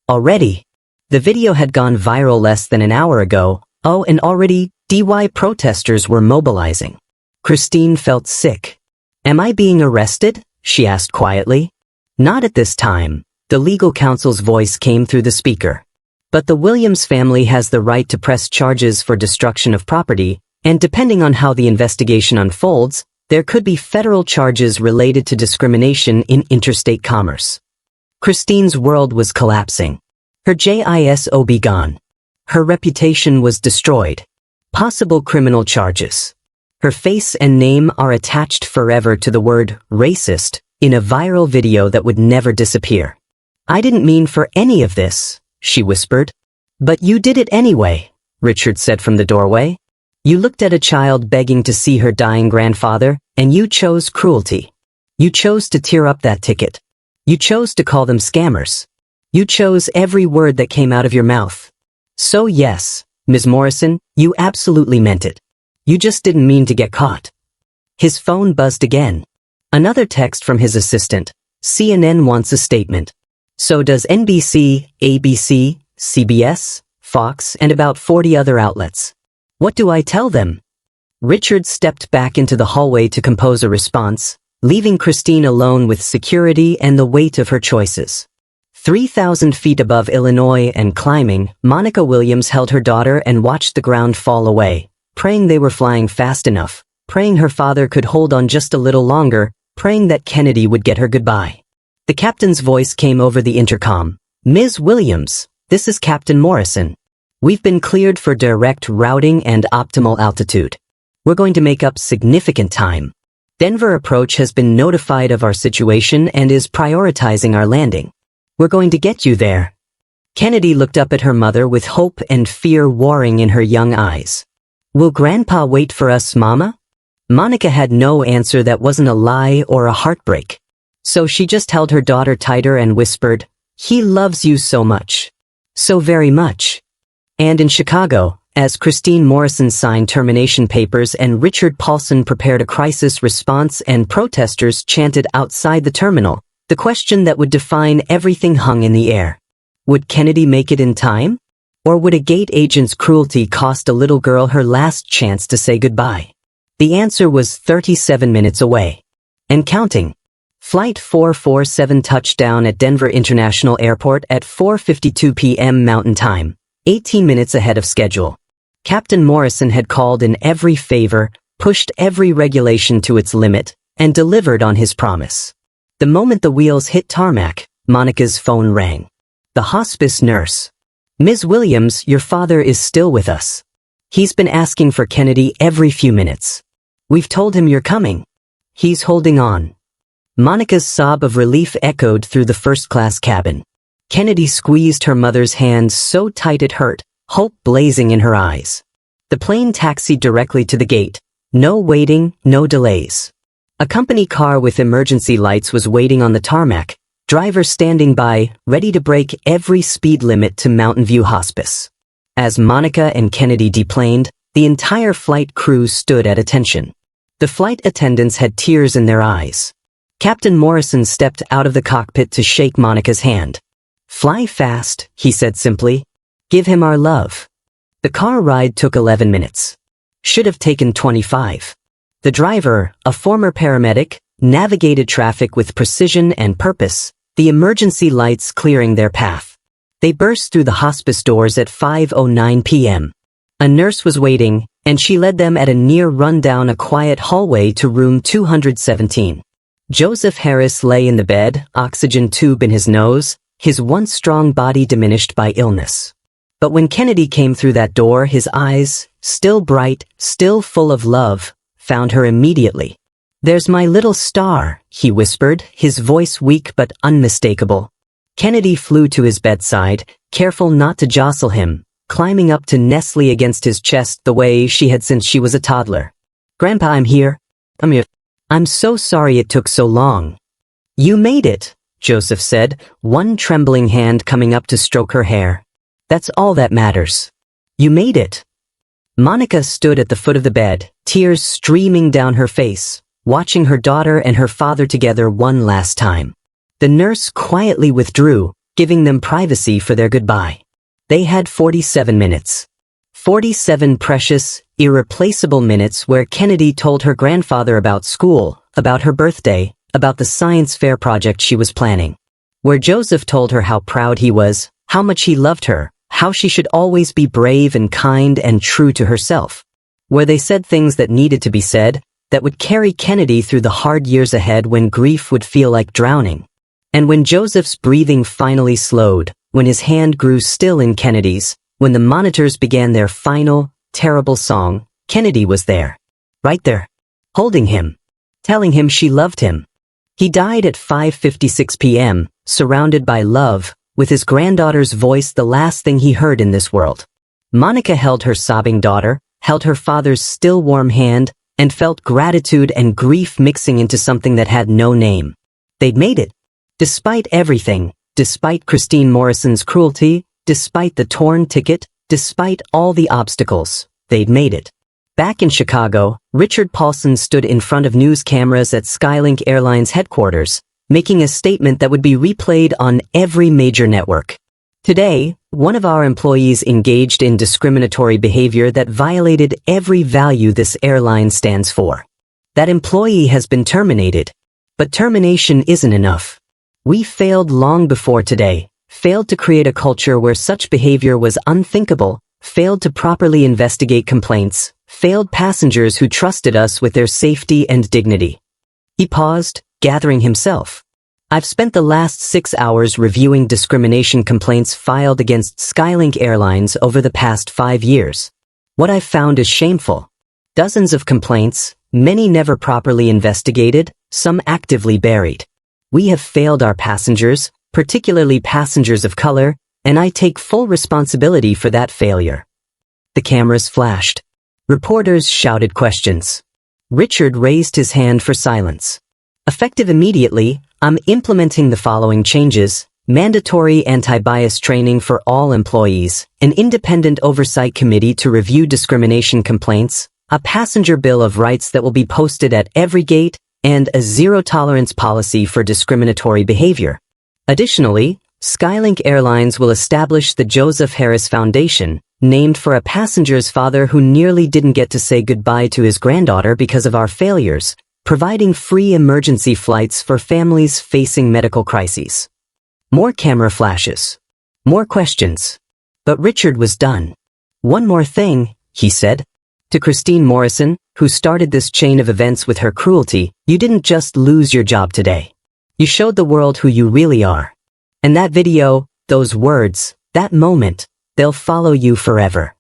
Already. The video had gone viral less than an hour ago. Oh, and already, DY protesters were mobilizing. Christine felt sick. Am I being arrested? She asked quietly. Not at this time. The legal counsel's voice came through the speaker. But the Williams family has the right to press charges for destruction of property, and depending on how the investigation unfolds, there could be federal charges related to discrimination in interstate commerce. Christine's world was collapsing. Her job gone. Her reputation was destroyed. Possible criminal charges. Her face and name are attached forever to the word racist in a viral video that would never disappear. I didn't mean for any of this, she whispered. But you did it anyway, Richard said from the doorway. You looked at a child begging to see her dying grandfather, and you chose cruelty. You chose to tear up that ticket. You chose to call them scammers. You chose every word that came out of your mouth. So yes, Ms. Morrison, you absolutely meant it. You just didn't mean to get caught. His phone buzzed again. Another text from his assistant. CNN wants a statement. So does NBC, ABC, CBS, Fox, and about 40 other outlets. What do I tell them? Richard stepped back into the hallway to compose a response, leaving Christine alone with security and the weight of her choices. 3,000 feet above Illinois and climbing, Monica Williams held her daughter and watched the ground fall away, praying they were flying fast enough, praying her father could hold on just a little longer, praying that Kennedy would get her goodbye. The captain's voice came over the intercom. Ms. Williams, this is Captain Morrison. We've been cleared for direct routing and optimal altitude. We're going to make up significant time. Denver Approach has been notified of our situation and is prioritizing our landing. We're going to get you there. Kennedy looked up at her mother with hope and fear warring in her young eyes. Will Grandpa wait for us, Mama? Monica had no answer that wasn't a lie or a heartbreak. So she just held her daughter tighter and whispered, He loves you so much. So very much. And in Chicago, as Christine Morrison signed termination papers and Richard Paulson prepared a crisis response and protesters chanted outside the terminal, the question that would define everything hung in the air. Would Kennedy make it in time? Or would a gate agent's cruelty cost a little girl her last chance to say goodbye? The answer was 37 minutes away. And counting. Flight 447 touched down at Denver International Airport at 4:52 p.m. Mountain Time, 18 minutes ahead of schedule. Captain Morrison had called in every favor, pushed every regulation to its limit, and delivered on his promise. The moment the wheels hit tarmac, Monica's phone rang. The hospice nurse. Ms. Williams, your father is still with us. He's been asking for Kennedy every few minutes. We've told him you're coming. He's holding on. Monica's sob of relief echoed through the first-class cabin. Kennedy squeezed her mother's hand so tight it hurt, hope blazing in her eyes. The plane taxied directly to the gate. No waiting, no delays. A company car with emergency lights was waiting on the tarmac, driver standing by, ready to break every speed limit to Mountain View Hospice. As Monica and Kennedy deplaned, the entire flight crew stood at attention. The flight attendants had tears in their eyes. Captain Morrison stepped out of the cockpit to shake Monica's hand. "Fly fast," he said simply. "Give him our love." The car ride took 11 minutes. Should have taken 25. The driver, a former paramedic, navigated traffic with precision and purpose, the emergency lights clearing their path. They burst through the hospice doors at 5:09 p.m. A nurse was waiting, and she led them at a near rundown a quiet hallway to room 217. Joseph Harris lay in the bed, oxygen tube in his nose, his once strong body diminished by illness. But when Kennedy came through that door, his eyes, still bright, still full of love, found her immediately. "There's my little star," he whispered, his voice weak but unmistakable. Kennedy flew to his bedside, careful not to jostle him, climbing up to nestle against his chest the way she had since she was a toddler. "Grandpa, I'm here. I'm so sorry it took so long." "You made it," Joseph said, one trembling hand coming up to stroke her hair. "That's all that matters. You made it." Monica stood at the foot of the bed, tears streaming down her face, watching her daughter and her father together one last time. The nurse quietly withdrew, giving them privacy for their goodbye. They had 47 minutes. 47 precious, irreplaceable minutes where Kennedy told her grandfather about school, about her birthday, about the science fair project she was planning. Where Joseph told her how proud he was, how much he loved her, how she should always be brave and kind and true to herself. Where they said things that needed to be said, that would carry Kennedy through the hard years ahead when grief would feel like drowning. And when Joseph's breathing finally slowed, when his hand grew still in Kennedy's, when the monitors began their final, terrible song, Kennedy was there. Right there. Holding him. Telling him she loved him. He died at 5:56 p.m., surrounded by love, with his granddaughter's voice the last thing he heard in this world. Monica held her sobbing daughter, held her father's still warm hand, and felt gratitude and grief mixing into something that had no name. They'd made it. Despite everything, despite Christine Morrison's cruelty, despite the torn ticket, despite all the obstacles, they'd made it. Back in Chicago, Richard Paulson stood in front of news cameras at SkyLink Airlines headquarters, making a statement that would be replayed on every major network. Today, one of our employees engaged in discriminatory behavior that violated every value this airline stands for. That employee has been terminated. But termination isn't enough. We failed long before today, failed to create a culture where such behavior was unthinkable, failed to properly investigate complaints, failed passengers who trusted us with their safety and dignity. He paused, gathering himself. "I've spent the last 6 hours reviewing discrimination complaints filed against SkyLink Airlines over the past 5 years. What I've found is shameful. Dozens of complaints, many never properly investigated, some actively buried. We have failed our passengers, particularly passengers of color, and I take full responsibility for that failure." The cameras flashed. Reporters shouted questions. Richard raised his hand for silence. "Effective immediately, I'm implementing the following changes: mandatory anti-bias training for all employees, an independent oversight committee to review discrimination complaints, a passenger bill of rights that will be posted at every gate, and a zero-tolerance policy for discriminatory behavior. Additionally, SkyLink Airlines will establish the Joseph Harris Foundation, named for a passenger's father who nearly didn't get to say goodbye to his granddaughter because of our failures, providing free emergency flights for families facing medical crises." More camera flashes. More questions. But Richard was done. "One more thing," he said. To Christine Morrison, who started this chain of events with her cruelty, "You didn't just lose your job today. You showed the world who you really are. And that video, those words, that moment, they'll follow you forever.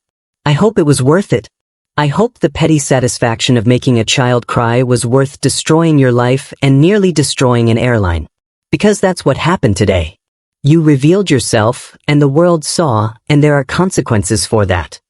I hope it was worth it. I hope the petty satisfaction of making a child cry was worth destroying your life and nearly destroying an airline. Because that's what happened today. You revealed yourself, and the world saw, and there are consequences for that.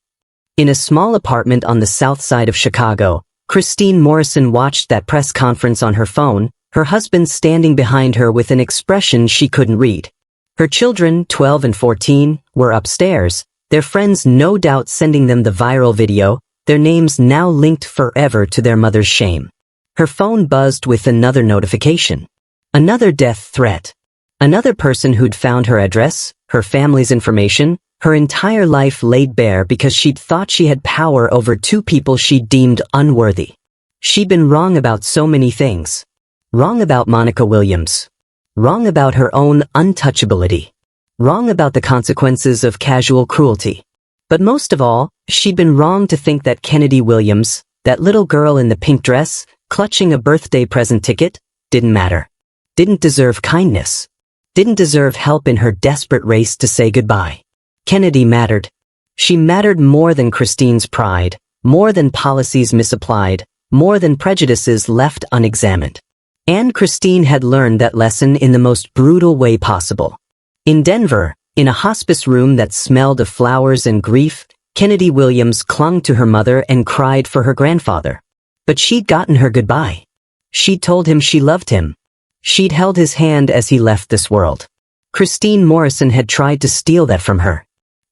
In a small apartment on the south side of Chicago, Christine Morrison watched that press conference on her phone, her husband standing behind her with an expression she couldn't read. Her children, 12 and 14, were upstairs, their friends no doubt sending them the viral video, their names now linked forever to their mother's shame. Her phone buzzed with another notification. Another death threat. Another person who'd found her address, her family's information, her entire life laid bare because she'd thought she had power over two people she deemed unworthy. She'd been wrong about so many things. Wrong about Monica Williams. Wrong about her own untouchability. Wrong about the consequences of casual cruelty. But most of all, she'd been wrong to think that Kennedy Williams, that little girl in the pink dress, clutching a birthday present ticket, didn't matter. Didn't deserve kindness. Didn't deserve help in her desperate race to say goodbye. Kennedy mattered. She mattered more than Christine's pride, more than policies misapplied, more than prejudices left unexamined. And Christine had learned that lesson in the most brutal way possible. In Denver, in a hospice room that smelled of flowers and grief, Kennedy Williams clung to her mother and cried for her grandfather. But she'd gotten her goodbye. She'd told him she loved him. She'd held his hand as he left this world. Christine Morrison had tried to steal that from her.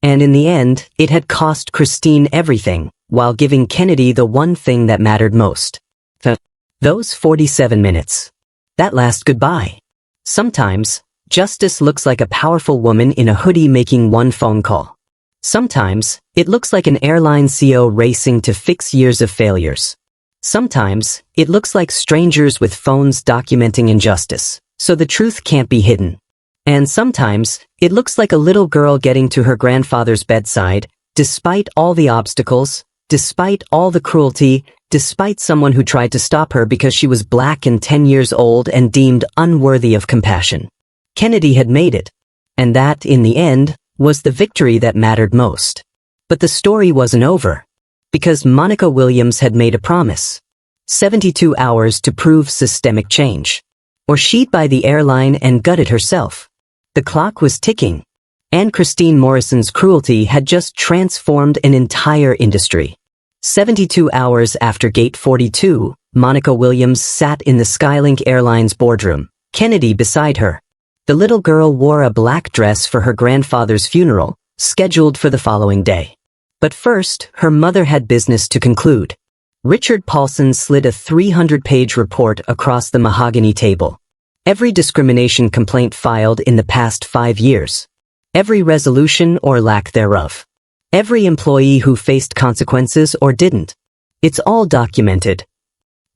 And in the end, it had cost Christine everything, while giving Kennedy the one thing that mattered most. Those 47 minutes. That last goodbye. Sometimes, justice looks like a powerful woman in a hoodie making one phone call. Sometimes, it looks like an airline CEO racing to fix years of failures. Sometimes, it looks like strangers with phones documenting injustice, so the truth can't be hidden. And sometimes, it looks like a little girl getting to her grandfather's bedside, despite all the obstacles, despite all the cruelty, despite someone who tried to stop her because she was black and 10 years old and deemed unworthy of compassion. Kennedy had made it. And that, in the end, was the victory that mattered most. But the story wasn't over. Because Monica Williams had made a promise. 72 hours to prove systemic change. Or she'd buy the airline and gut it herself. The clock was ticking. And Christine Morrison's cruelty had just transformed an entire industry. 72 hours after Gate 42, Monica Williams sat in the SkyLink Airlines boardroom, Kennedy beside her. The little girl wore a black dress for her grandfather's funeral, scheduled for the following day. But first, her mother had business to conclude. Richard Paulson slid a 300-page report across the mahogany table. Every discrimination complaint filed in the past 5 years. Every resolution or lack thereof. Every employee who faced consequences or didn't. It's all documented.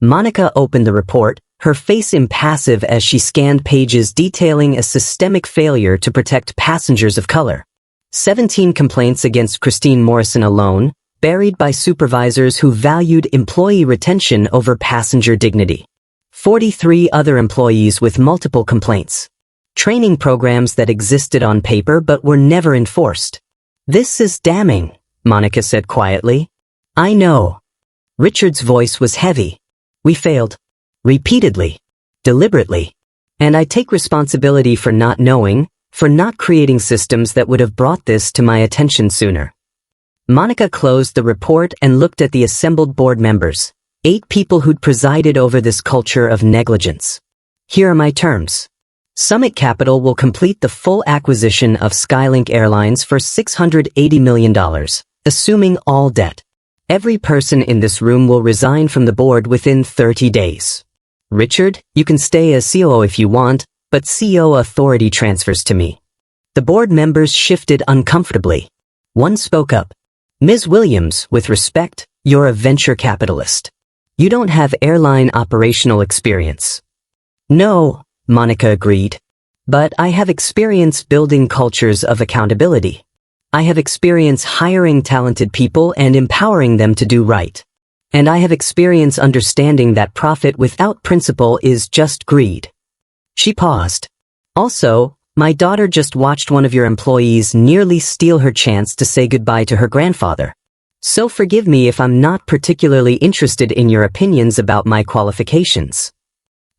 Monica opened the report, her face impassive as she scanned pages detailing a systemic failure to protect passengers of color. 17 complaints against Christine Morrison alone, buried by supervisors who valued employee retention over passenger dignity. 43 other employees with multiple complaints. Training programs that existed on paper but were never enforced. This is damning, Monica said quietly. I know. Richard's voice was heavy. We failed. Repeatedly. Deliberately. And I take responsibility for not knowing, for not creating systems that would have brought this to my attention sooner. Monica closed the report and looked at the assembled board members, 8 people who'd presided over this culture of negligence. Here are my terms. Summit Capital will complete the full acquisition of SkyLink Airlines for $680 million, assuming all debt. Every person in this room will resign from the board within 30 days. Richard, you can stay as COO if you want, but CEO authority transfers to me. The board members shifted uncomfortably. One spoke up. Ms. Williams, with respect, you're a venture capitalist. You don't have airline operational experience. No, Monica agreed. But I have experience building cultures of accountability. I have experience hiring talented people and empowering them to do right. And I have experience understanding that profit without principle is just greed. She paused. Also, My daughter just watched one of your employees nearly steal her chance to say goodbye to her grandfather. So forgive me if I'm not particularly interested in your opinions about my qualifications."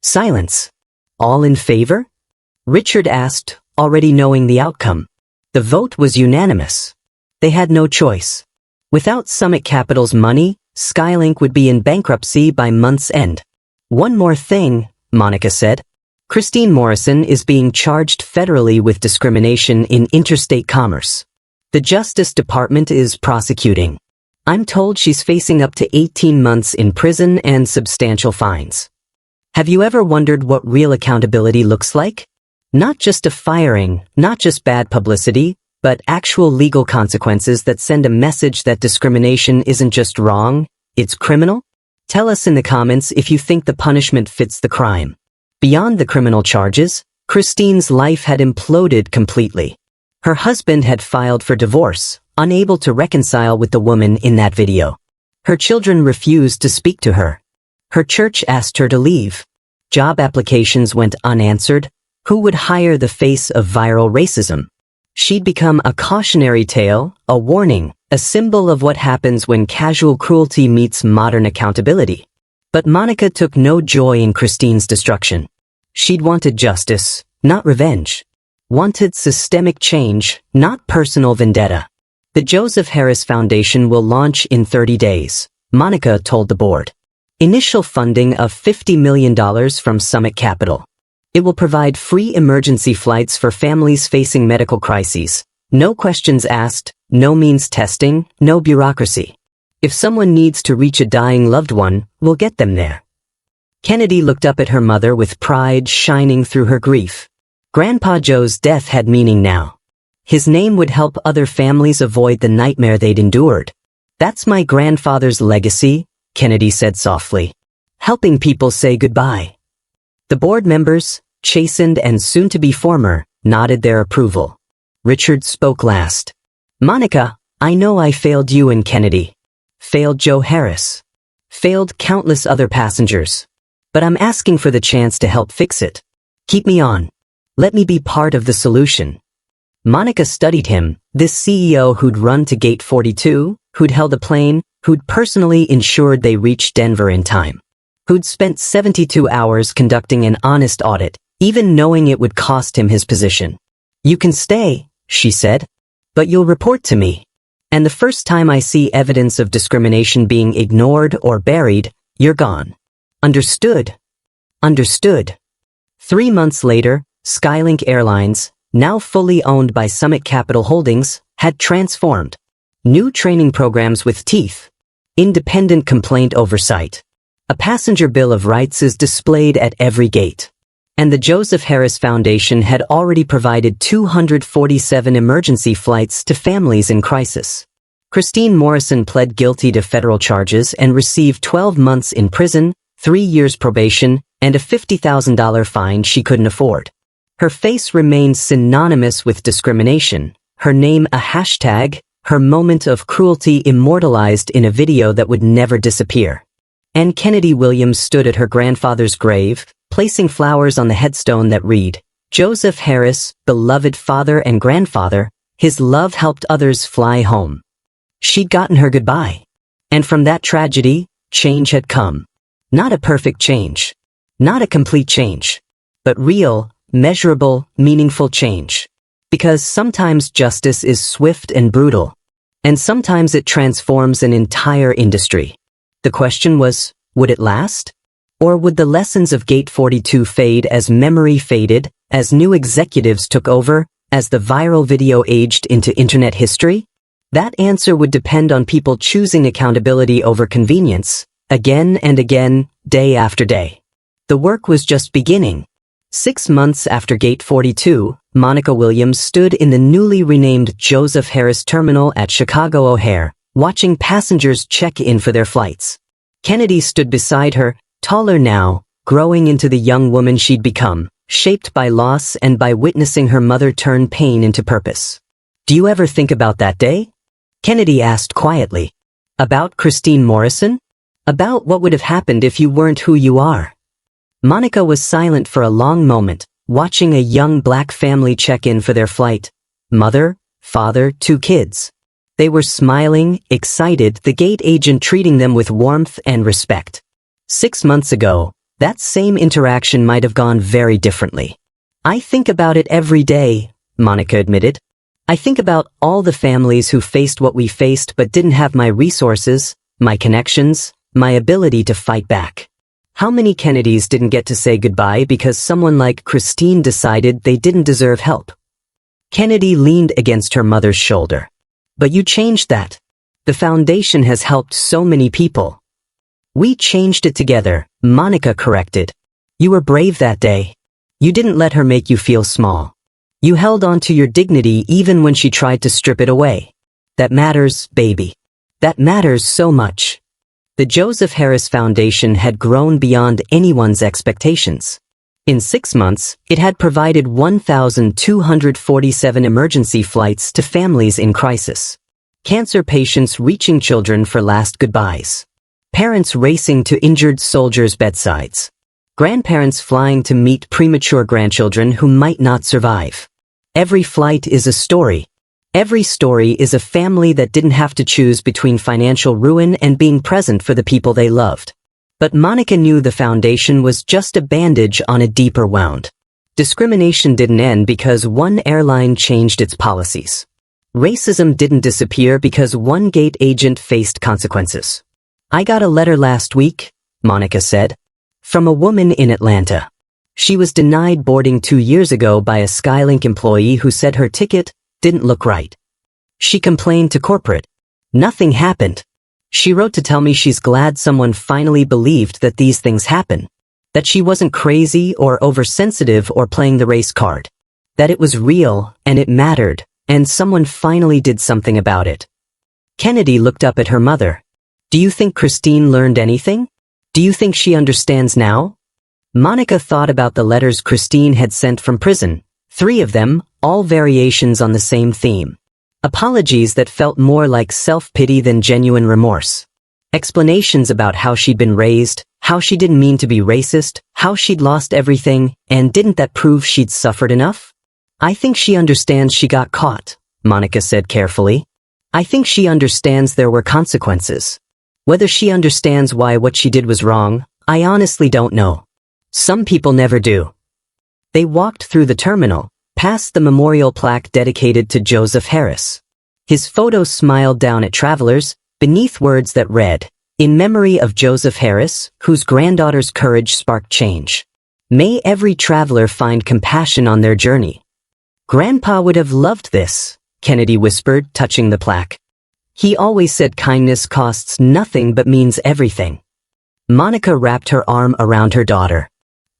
Silence. All in favor? Richard asked, already knowing the outcome. The vote was unanimous. They had no choice. Without Summit Capital's money, SkyLink would be in bankruptcy by month's end. "One more thing," Monica said. "Christine Morrison is being charged federally with discrimination in interstate commerce. The Justice Department is prosecuting. I'm told she's facing up to 18 months in prison and substantial fines." Have you ever wondered what real accountability looks like? Not just a firing, not just bad publicity, but actual legal consequences that send a message that discrimination isn't just wrong, it's criminal? Tell us in the comments if you think the punishment fits the crime. Beyond the criminal charges, Christine's life had imploded completely. Her husband had filed for divorce, unable to reconcile with the woman in that video. Her children refused to speak to her. Her church asked her to leave. Job applications went unanswered. Who would hire the face of viral racism? She'd become a cautionary tale, a warning, a symbol of what happens when casual cruelty meets modern accountability. But Monica took no joy in Christine's destruction. She'd wanted justice, not revenge. Wanted systemic change, not personal vendetta. The Joseph Harris Foundation will launch in 30 days, Monica told the board. Initial funding of $50 million from Summit Capital. It will provide free emergency flights for families facing medical crises. No questions asked, no means testing, no bureaucracy. If someone needs to reach a dying loved one, we'll get them there. Kennedy looked up at her mother with pride shining through her grief. Grandpa Joe's death had meaning now. His name would help other families avoid the nightmare they'd endured. "That's my grandfather's legacy," Kennedy said softly. "Helping people say goodbye." The board members, chastened and soon-to-be former, nodded their approval. Richard spoke last. "Monica, I know I failed you and Kennedy. Failed Joe Harris. Failed countless other passengers. But I'm asking for the chance to help fix it. Keep me on. Let me be part of the solution." Monica studied him, this CEO who'd run to Gate 42, who'd held a plane, who'd personally ensured they reached Denver in time. Who'd spent 72 hours conducting an honest audit, even knowing it would cost him his position. "You can stay," she said, "but you'll report to me. And the first time I see evidence of discrimination being ignored or buried, you're gone. Understood?" Understood. 3 months later, SkyLink Airlines, now fully owned by Summit Capital Holdings, had transformed. New training programs with teeth. Independent complaint oversight. A passenger bill of rights is displayed at every gate. And the Joseph Harris Foundation had already provided 247 emergency flights to families in crisis. Christine Morrison pled guilty to federal charges and received 12 months in prison, 3 years probation, and a $50,000 fine she couldn't afford. Her face remained synonymous with discrimination, her name a hashtag, her moment of cruelty immortalized in a video that would never disappear. And Kennedy Williams stood at her grandfather's grave, placing flowers on the headstone that read, "Joseph Harris, beloved father and grandfather, his love helped others fly home." She'd gotten her goodbye. And from that tragedy, change had come. Not a perfect change. Not a complete change. But real, measurable, meaningful change. Because sometimes justice is swift and brutal. And sometimes it transforms an entire industry. The question was, would it last? Or would the lessons of Gate 42 fade as memory faded, as new executives took over, as the viral video aged into internet history? That answer would depend on people choosing accountability over convenience, again and again, day after day. The work was just beginning. 6 months after Gate 42, Monica Williams stood in the newly renamed Joseph Harris Terminal at Chicago O'Hare, watching passengers check in for their flights. Kennedy stood beside her, taller now, growing into the young woman she'd become, shaped by loss and by witnessing her mother turn pain into purpose. "Do you ever think about that day?" Kennedy asked quietly. "About Christine Morrison? About what would have happened if you weren't who you are?" Monica was silent for a long moment, watching a young black family check in for their flight. Mother, father, 2 kids. They were smiling, excited, the gate agent treating them with warmth and respect. 6 months ago, that same interaction might have gone very differently. I think about it every day, Monica admitted. I think about all the families who faced what we faced but didn't have my resources, my connections, my ability to fight back. How many Kennedys didn't get to say goodbye because someone like Christine decided they didn't deserve help? Kennedy leaned against her mother's shoulder. But you changed that. The foundation has helped so many people. We changed it together, Monica corrected. You were brave that day. You didn't let her make you feel small. You held on to your dignity even when she tried to strip it away. That matters, baby. That matters so much. The Joseph Harris Foundation had grown beyond anyone's expectations. In 6 months, it had provided 1,247 emergency flights to families in crisis. Cancer patients reaching children for last goodbyes. Parents racing to injured soldiers' bedsides. Grandparents flying to meet premature grandchildren who might not survive. Every flight is a story. Every story is a family that didn't have to choose between financial ruin and being present for the people they loved. But Monica knew the foundation was just a bandage on a deeper wound. Discrimination didn't end because one airline changed its policies. Racism didn't disappear because one gate agent faced consequences. I got a letter last week, Monica said, from a woman in Atlanta. She was denied boarding 2 years ago by a SkyLink employee who said her ticket didn't look right. She complained to corporate. Nothing happened. She wrote to tell me she's glad someone finally believed that these things happen, that she wasn't crazy or oversensitive or playing the race card, that it was real and it mattered, and someone finally did something about it. Kennedy looked up at her mother. Do you think Christine learned anything? Do you think she understands now? Monica thought about the letters Christine had sent from prison, 3 of them, all variations on the same theme. Apologies that felt more like self-pity than genuine remorse. Explanations about how she'd been raised, how she didn't mean to be racist, how she'd lost everything, and didn't that prove she'd suffered enough? I think she understands she got caught, Monica said carefully. I think she understands there were consequences. Whether she understands why what she did was wrong, I honestly don't know. Some people never do. They walked through the terminal, past the memorial plaque dedicated to Joseph Harris. His photo smiled down at travelers, beneath words that read, "In memory of Joseph Harris, whose granddaughter's courage sparked change. May every traveler find compassion on their journey." Grandpa would have loved this, Kennedy whispered, touching the plaque. He always said kindness costs nothing but means everything. Monica wrapped her arm around her daughter.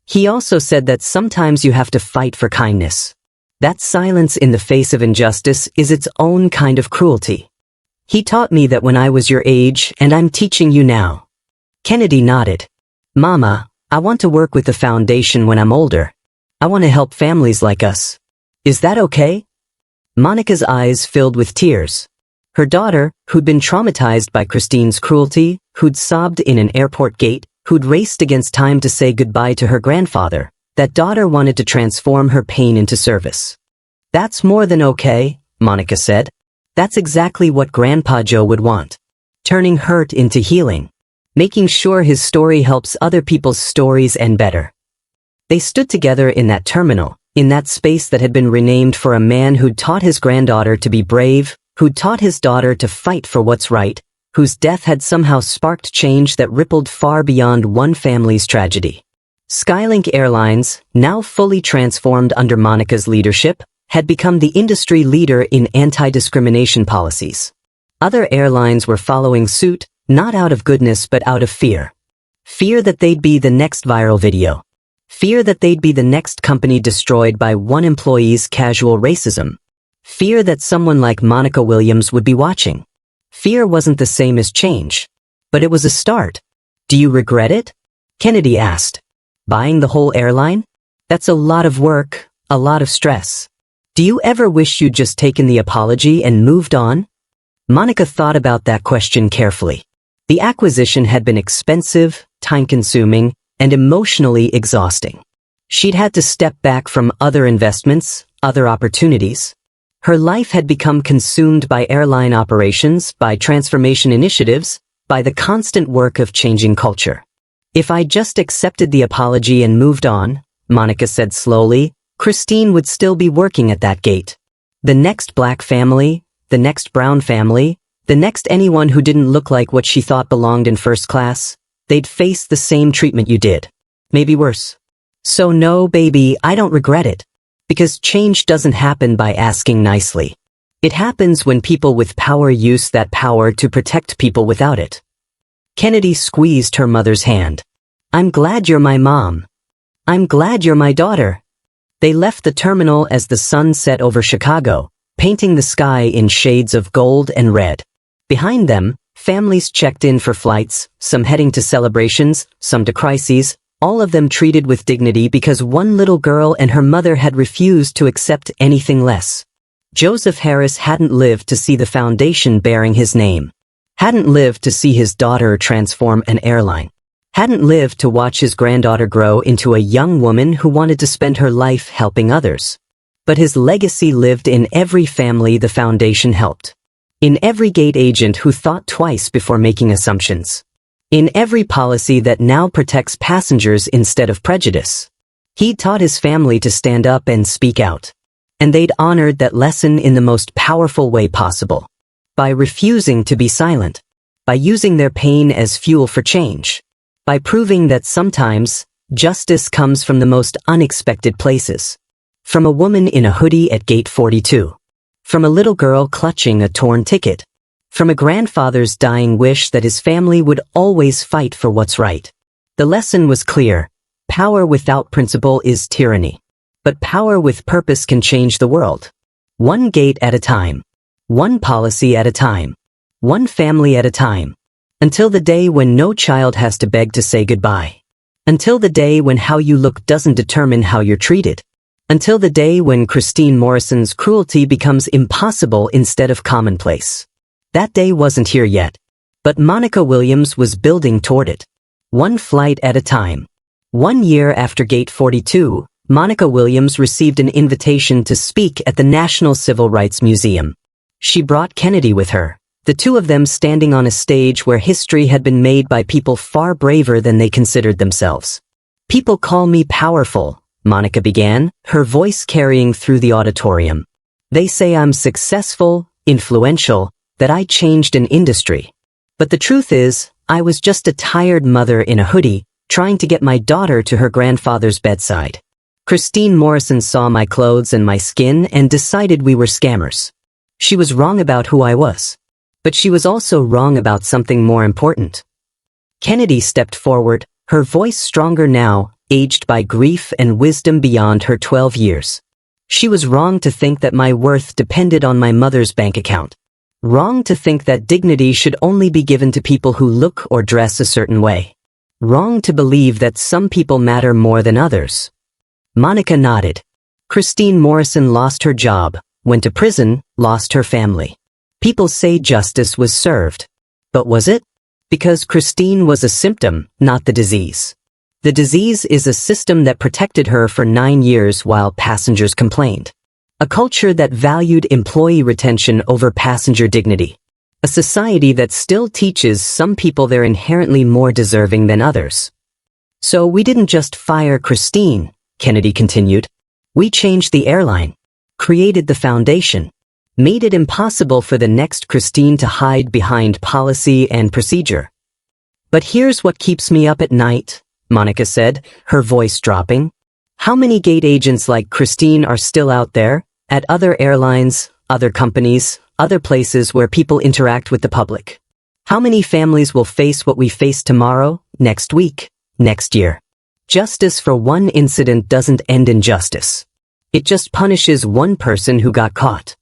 He also said that sometimes you have to fight for kindness. That silence in the face of injustice is its own kind of cruelty. He taught me that when I was your age, and I'm teaching you now. Kennedy nodded. Mama, I want to work with the foundation when I'm older. I want to help families like us. Is that okay? Monica's eyes filled with tears. Her daughter, who'd been traumatized by Christine's cruelty, who'd sobbed in an airport gate, who'd raced against time to say goodbye to her grandfather, that daughter wanted to transform her pain into service. That's more than okay, Monica said. That's exactly what Grandpa Joe would want. Turning hurt into healing. Making sure his story helps other people's stories end better. They stood together in that terminal, in that space that had been renamed for a man who'd taught his granddaughter to be brave, who'd taught his daughter to fight for what's right, whose death had somehow sparked change that rippled far beyond one family's tragedy. SkyLink Airlines, now fully transformed under Monica's leadership, had become the industry leader in anti-discrimination policies. Other airlines were following suit, not out of goodness but out of fear. Fear that they'd be the next viral video. Fear that they'd be the next company destroyed by one employee's casual racism. Fear that someone like Monica Williams would be watching. Fear wasn't the same as change. But it was a start. Do you regret it? Kennedy asked. Buying the whole airline? That's a lot of work, a lot of stress. Do you ever wish you'd just taken the apology and moved on? Monica thought about that question carefully. The acquisition had been expensive, time-consuming, and emotionally exhausting. She'd had to step back from other investments, other opportunities. Her life had become consumed by airline operations, by transformation initiatives, by the constant work of changing culture. If I just accepted the apology and moved on, Monica said slowly, Christine would still be working at that gate. The next black family, the next brown family, the next anyone who didn't look like what she thought belonged in first class, they'd face the same treatment you did. Maybe worse. So no, baby, I don't regret it. Because change doesn't happen by asking nicely. It happens when people with power use that power to protect people without it. Kennedy squeezed her mother's hand. I'm glad you're my mom. I'm glad you're my daughter. They left the terminal as the sun set over Chicago, painting the sky in shades of gold and red. Behind them, families checked in for flights, some heading to celebrations, some to crises, all of them treated with dignity because one little girl and her mother had refused to accept anything less. Joseph Harris hadn't lived to see the foundation bearing his name. Hadn't lived to see his daughter transform an airline. Hadn't lived to watch his granddaughter grow into a young woman who wanted to spend her life helping others. But his legacy lived in every family the foundation helped. In every gate agent who thought twice before making assumptions. In every policy that now protects passengers instead of prejudice. He'd taught his family to stand up and speak out. And they'd honored that lesson in the most powerful way possible. By refusing to be silent. By using their pain as fuel for change. By proving that sometimes, justice comes from the most unexpected places. From a woman in a hoodie at gate 42. From a little girl clutching a torn ticket. From a grandfather's dying wish that his family would always fight for what's right. The lesson was clear. Power without principle is tyranny. But power with purpose can change the world. One gate at a time. One policy at a time. One family at a time. Until the day when no child has to beg to say goodbye. Until the day when how you look doesn't determine how you're treated. Until the day when Christine Morrison's cruelty becomes impossible instead of commonplace. That day wasn't here yet. But Monica Williams was building toward it. One flight at a time. 1 year after Gate 42, Monica Williams received an invitation to speak at the National Civil Rights Museum. She brought Kennedy with her, the two of them standing on a stage where history had been made by people far braver than they considered themselves. People call me powerful, Monica began, her voice carrying through the auditorium. They say I'm successful, influential, that I changed an industry. But the truth is, I was just a tired mother in a hoodie, trying to get my daughter to her grandfather's bedside. Christine Morrison saw my clothes and my skin and decided we were scammers. She was wrong about who I was. But she was also wrong about something more important. Kennedy stepped forward, her voice stronger now, aged by grief and wisdom beyond her 12 years. She was wrong to think that my worth depended on my mother's bank account. Wrong to think that dignity should only be given to people who look or dress a certain way. Wrong to believe that some people matter more than others. Monica nodded. Christine Morrison lost her job, went to prison, lost her family. People say justice was served. But was it? Because Christine was a symptom, not the disease. The disease is a system that protected her for 9 years while passengers complained. A culture that valued employee retention over passenger dignity. A society that still teaches some people they're inherently more deserving than others. So we didn't just fire Christine, Kennedy continued. We changed the airline, created the foundation, made it impossible for the next Christine to hide behind policy and procedure. But here's what keeps me up at night, Monica said, her voice dropping. How many gate agents like Christine are still out there? At other airlines, other companies, other places where people interact with the public. How many families will face what we face tomorrow, next week, next year? Justice for one incident doesn't end in justice. It just punishes one person who got caught.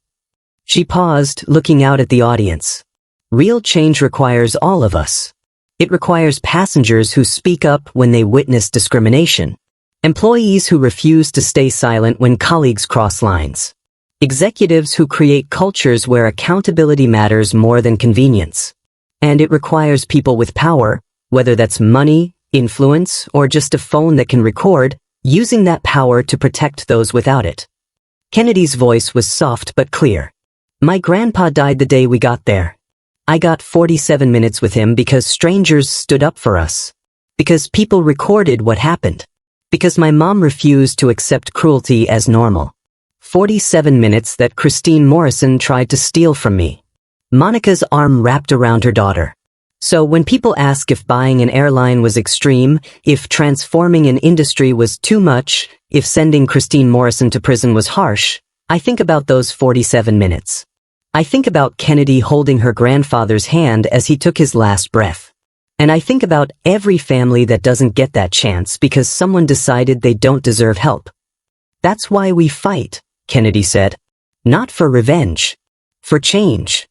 She paused, looking out at the audience. Real change requires all of us. It requires passengers who speak up when they witness discrimination. Employees who refuse to stay silent when colleagues cross lines. Executives who create cultures where accountability matters more than convenience. And it requires people with power, whether that's money, influence, or just a phone that can record, using that power to protect those without it. Kennedy's voice was soft but clear. My grandpa died the day we got there. I got 47 minutes with him because strangers stood up for us. Because people recorded what happened. Because my mom refused to accept cruelty as normal. 47 minutes that Christine Morrison tried to steal from me. Monica's arm wrapped around her daughter. So when people ask if buying an airline was extreme, if transforming an industry was too much, if sending Christine Morrison to prison was harsh, I think about those 47 minutes. I think about Kennedy holding her grandfather's hand as he took his last breath. And I think about every family that doesn't get that chance because someone decided they don't deserve help. That's why we fight, Kennedy said. Not for revenge. For change.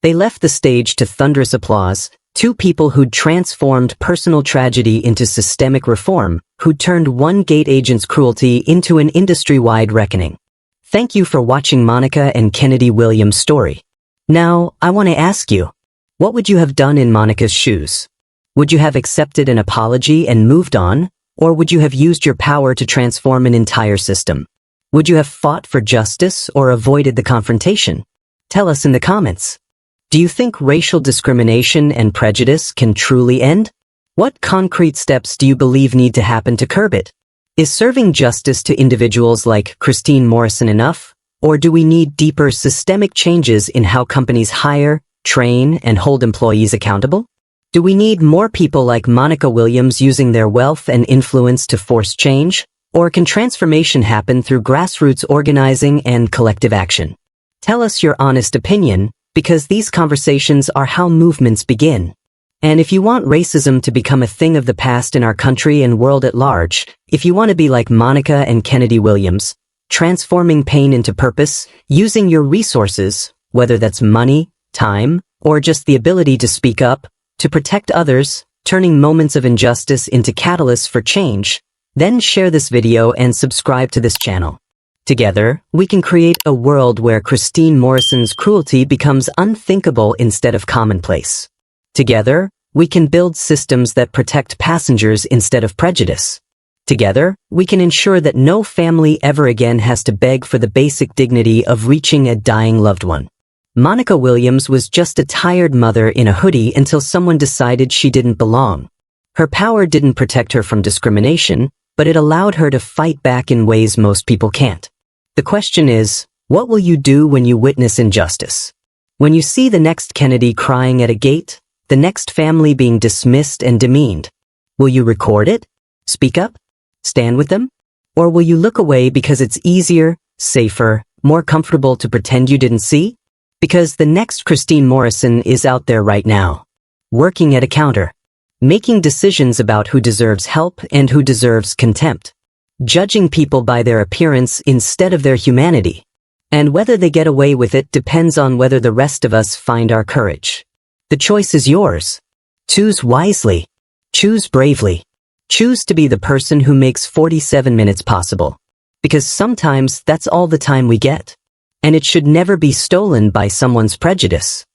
They left the stage to thunderous applause. Two people who'd transformed personal tragedy into systemic reform, who'd turned one gate agent's cruelty into an industry-wide reckoning. Thank you for watching Monica and Kennedy Williams' story. Now, I want to ask you, what would you have done in Monica's shoes? Would you have accepted an apology and moved on, or would you have used your power to transform an entire system? Would you have fought for justice or avoided the confrontation? Tell us in the comments. Do you think racial discrimination and prejudice can truly end? What concrete steps do you believe need to happen to curb it? Is serving justice to individuals like Christine Morrison enough? Or do we need deeper systemic changes in how companies hire, train, and hold employees accountable? Do we need more people like Monica Williams using their wealth and influence to force change? Or can transformation happen through grassroots organizing and collective action? Tell us your honest opinion, because these conversations are how movements begin. And if you want racism to become a thing of the past in our country and world at large, if you want to be like Monica and Kennedy Williams, transforming pain into purpose, using your resources, whether that's money, time, or just the ability to speak up, to protect others, turning moments of injustice into catalysts for change, then share this video and subscribe to this channel. Together, we can create a world where Christine Morrison's cruelty becomes unthinkable instead of commonplace. Together, we can build systems that protect passengers instead of prejudice. Together, we can ensure that no family ever again has to beg for the basic dignity of reaching a dying loved one. Monica Williams was just a tired mother in a hoodie until someone decided she didn't belong. Her power didn't protect her from discrimination, but it allowed her to fight back in ways most people can't. The question is, what will you do when you witness injustice? When you see the next Kennedy crying at a gate, the next family being dismissed and demeaned, will you record it? Speak up? Stand with them? Or will you look away because it's easier, safer, more comfortable to pretend you didn't see? Because the next Christine Morrison is out there right now, working at a counter, making decisions about who deserves help and who deserves contempt, judging people by their appearance instead of their humanity. And whether they get away with it depends on whether the rest of us find our courage. The choice is yours. Choose wisely. Choose bravely. Choose to be the person who makes 47 minutes possible. Because sometimes that's all the time we get. And it should never be stolen by someone's prejudice.